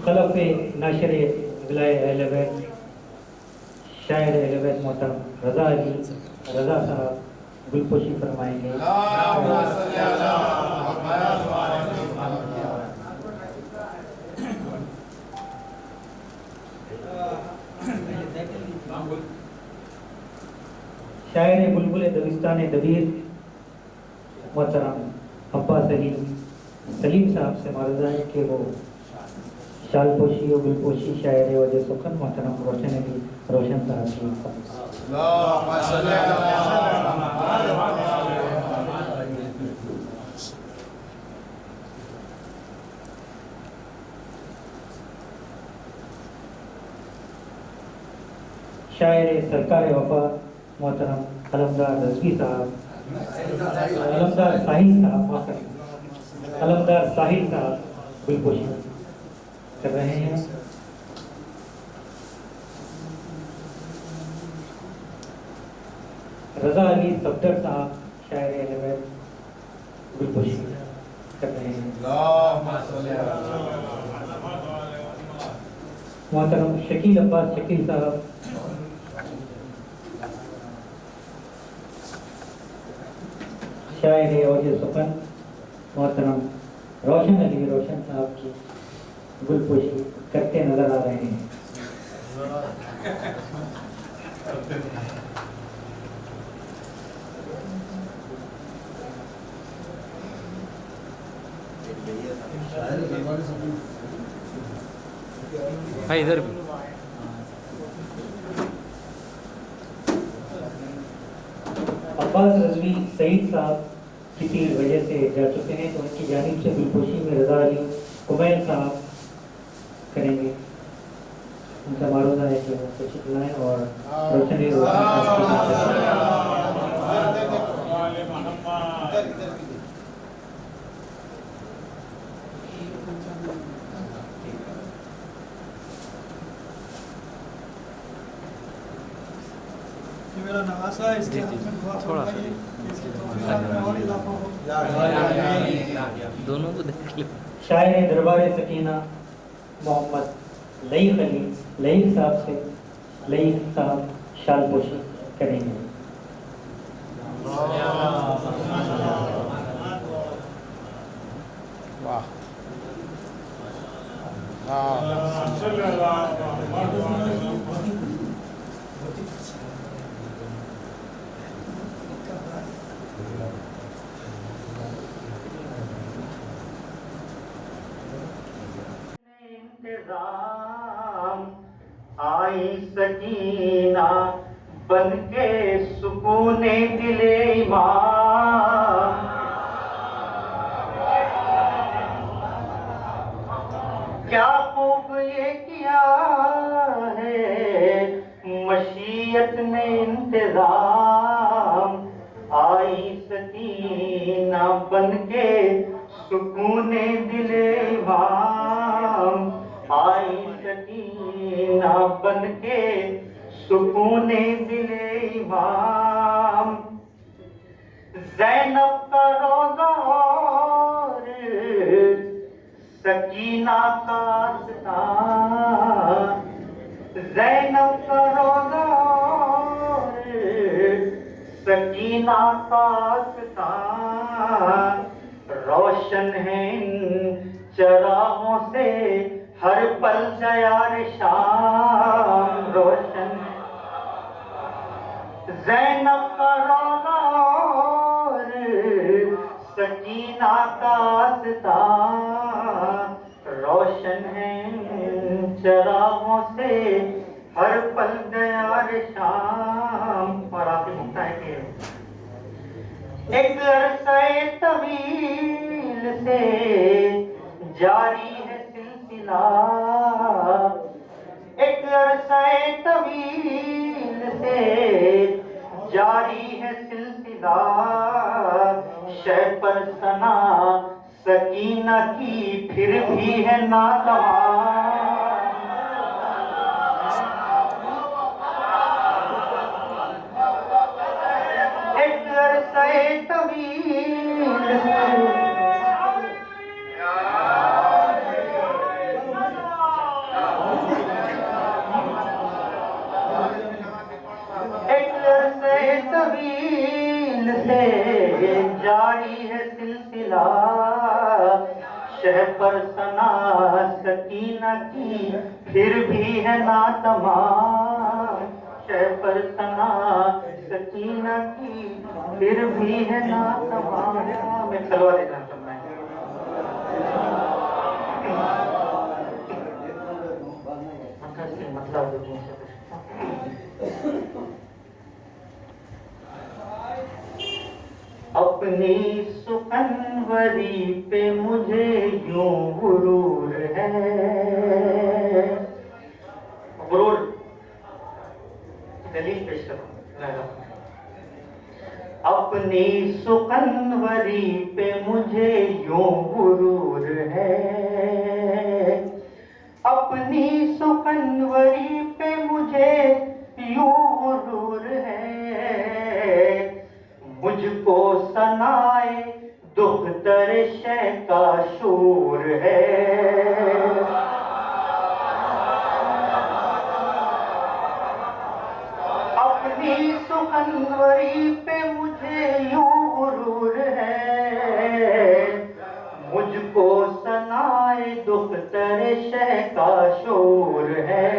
खलफ नाशर अगलाए अहल बैत शायर अहल बैत मोहतरम रज़ा अली रज़ा साहब गुलपोशी फरमाएंगे। शायर बुलबुल दबिस्तान दबीर मोहतरम अब्बास अली सलीम साहब से मालूम है कि वो शालपोशी और गुलपोशी शायर वजह सुखन मोहतरम रोशन अली रोशन साहब की शायर सरकार वफा मोहतरम कलमदार रजवी साहब कलमदार साहिल साहब कलमदार साहिल साहब गुलपोशी कर रहे हैं। रज़ा अली सफदर साहब शायर अहल बैत गुलपोशी कर रहे हैं। मोहतरम शकील अब्बास शकील साहब शायर औजे सुखन मोहतरम रोशन अली रोशन साहब की गुलपोशी करते नजर आ रहे हैं। भाई इधर भी अब्बास रजवी सईद साहब किसी वजह से जा चुके हैं तो उनकी जानिब से गुलपोशी में रज़ा अली कुमैल साहब करेंगे। उनका मारूदा है कि वो कुछ बुलाएं और रोशनी मेरा नवासा है इसके हाथ में दुआ थोड़ा सा फरमाइए कि इसकी तौफीक में और इजाफा हो। दोनों को देख लो। शायर दरबार सकीना मोहम्मद लईक अली लईक साहब से लईक साहब शालपोशी करेंगे। इंतज़ाम आई सकीना बन के सुकूने दिले इमाम क्या खूब ये किया है मशीयत ने इंतज़ाम आई सकीना बन के सुकूने दिले इमाम आई सकीना बन के सुकूने दिले इमाम ज़ैनब का रोज़ा और सकीना का आस्तान ज़ैनब का रोज़ा और सकीना का आस्तान रोशन है इन चरागों से हर पल दयार शाम रोशन ज़ैनब का रोज़ा और सकीना का आस्तान रोशन है इन चरागों से हर पल दयार शाम। और आगे मुक्ता है कि एक अरसे तवील से जारी है सिलसिला एक अरसे तवील से जारी है सिलसिला शय पर सना सकीना की फिर भी है नातवा तवील जारी है सिलसिला शह पर सना सकीना की, फिर भी है ना तमाम। शह पर सना सकीना की, फिर भी है ना तमाम। मैं चलवा देना चाहता हूँ। मतलब अपनी सुकनवरी पे मुझे यूं गुरूर है। गुरूर दलील पेश करो। अपनी सुकनवरी पे मुझे यूं गुरूर है। अपनी सुकनवरी पे मुझे यूं गुरूर है। मुझको सनाए दुख्तर शह का शूर है। अपनी सुकनवरी पे मुझे यूं गुरूर है। मुझको सनाए दुख्तर शह का शूर है।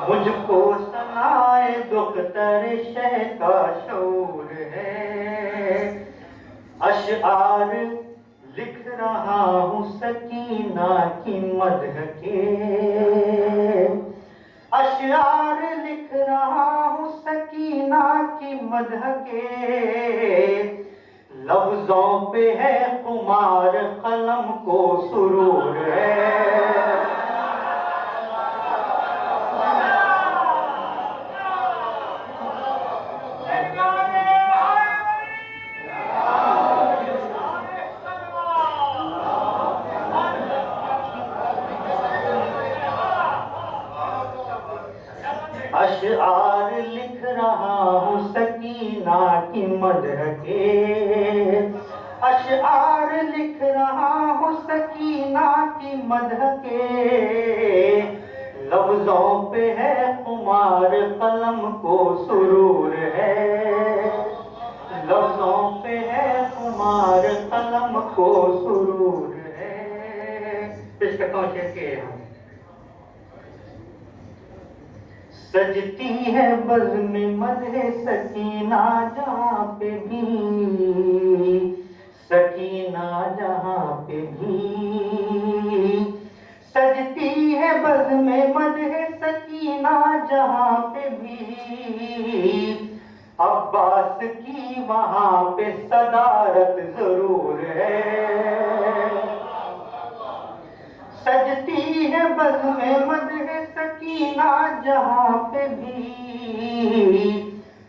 मुझको सनाए दुख्तर शह का शूर है। अशआर लिख रहा हूँ सकीना की मदह के। अशआर लिख रहा हूँ सकीना की मदह के। लफ्जों पे है खुमार कलम को सुरूर है। अशआर लिख रहा हूँ सकीना की मदह के। अशआर लिख रहा हूँ सकीना की मदह के। लफ्जों पे है खुमार कलम को सुरूर है। लफ्जों पे है खुमार कलम को सुरूर है। पेश करता हूँ शेर के। सजती है बज़्म मदह सकीना जहाँ पे भी। सकीना जहाँ पे भी। सजती है बज़्म मदह सकीना जहाँ पे भी। अब्बास की वहाँ पे सदारत जरूर है। सजती है बज़्म मदह सकीना जहाँ पे भी।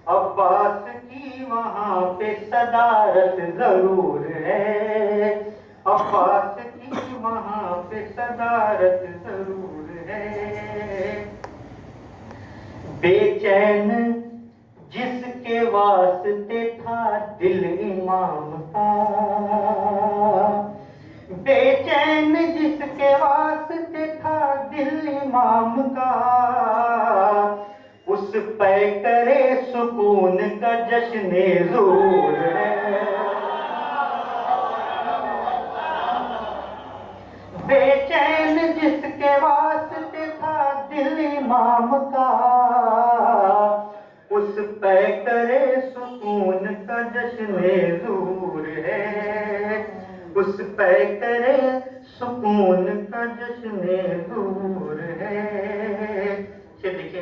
अब्बास की वहाँ पे सदारत जरूर है। अब्बास की वहाँ पे सदारत जरूर है। बेचैन जिसके वास्ते था दिल इमाम का। बेचैन जिसके वास्ते था दिल इमाम का। उस पे करे सुकून का जश्न ज़ुहूर है। बेचैन जिसके वास्ते था दिल इमाम का। उस पे करे सुकून का जश्न ज़ुहूर है। उस पे करे सुकून का जश्न ज़ुहूर है। देखिए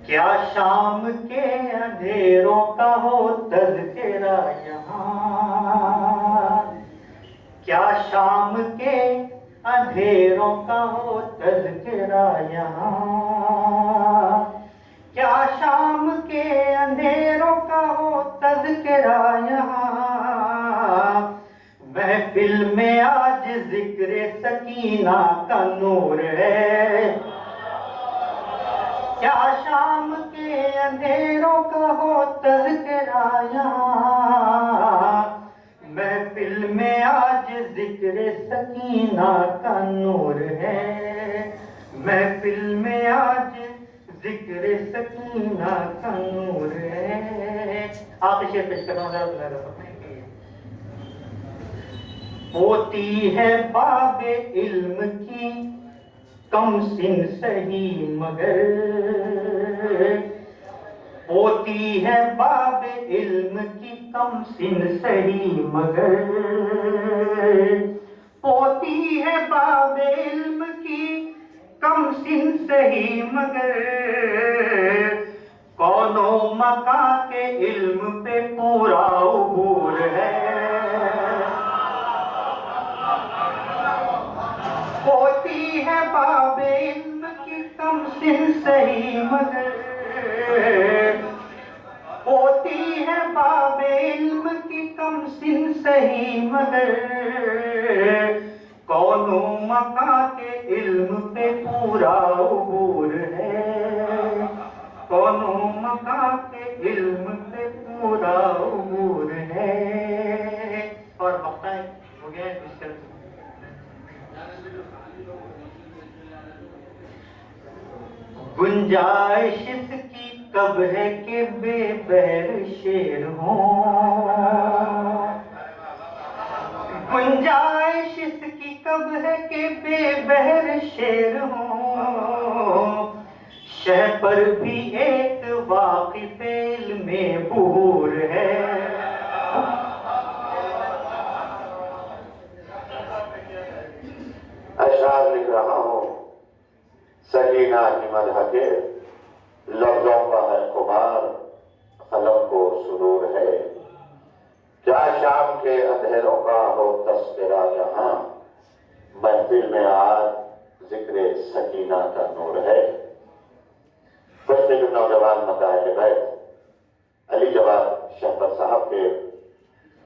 क्या शाम के अंधेरों का हो तज़किरा यहाँ। क्या शाम के अंधेरों का हो तज़किरा यहाँ। क्या शाम के अंधेरों का हो तज़किरा यहाँ। महफिल में आज जिक्र सकीना का नूर है। क्या शाम के अंधेरों का हो तज़किरा यहाँ। महफिल में आज जिक्र सकीना का नूर है। महफिल में आज जिक्र सकीना का नूर है। आखिरी शेर पेश करना जरा होती है बाबे इल्म की कम सिन सही मगर होती है बाबे इल्म की कम सिन सही मगर होती है बाबे इल्म की कम सिन सही मगर कौनो मका के इल्म पे पूरा उबूर है होती है बाबे इल्म की कम सिन सही मगर होती है बाबे इल्म की कम सिन सही मगर कौनो मका के इल्म पे पूरा उबूर है कौनो मका के इल्म पे पूरा उबूर है। और वक्ता हो गया इस तरह से गुंजाइश इसकी कब है कि बेबहर शेर हो गुंजाइश इसकी कब है कि बेबहर शेर हो शह पर भी एक वाकिफ में बूर है अशआर लिख रहा हूँ सकीना की मदह के लफ्जों का है खुमार कलम को सुरूर है क्या शाम के अंधेरों का हो तस्करा यहाँ महफिल में आज जिक्र सकीना का नूर है। कुछ नौजवान मकाए बैठ अली जवाब शहबर साहब के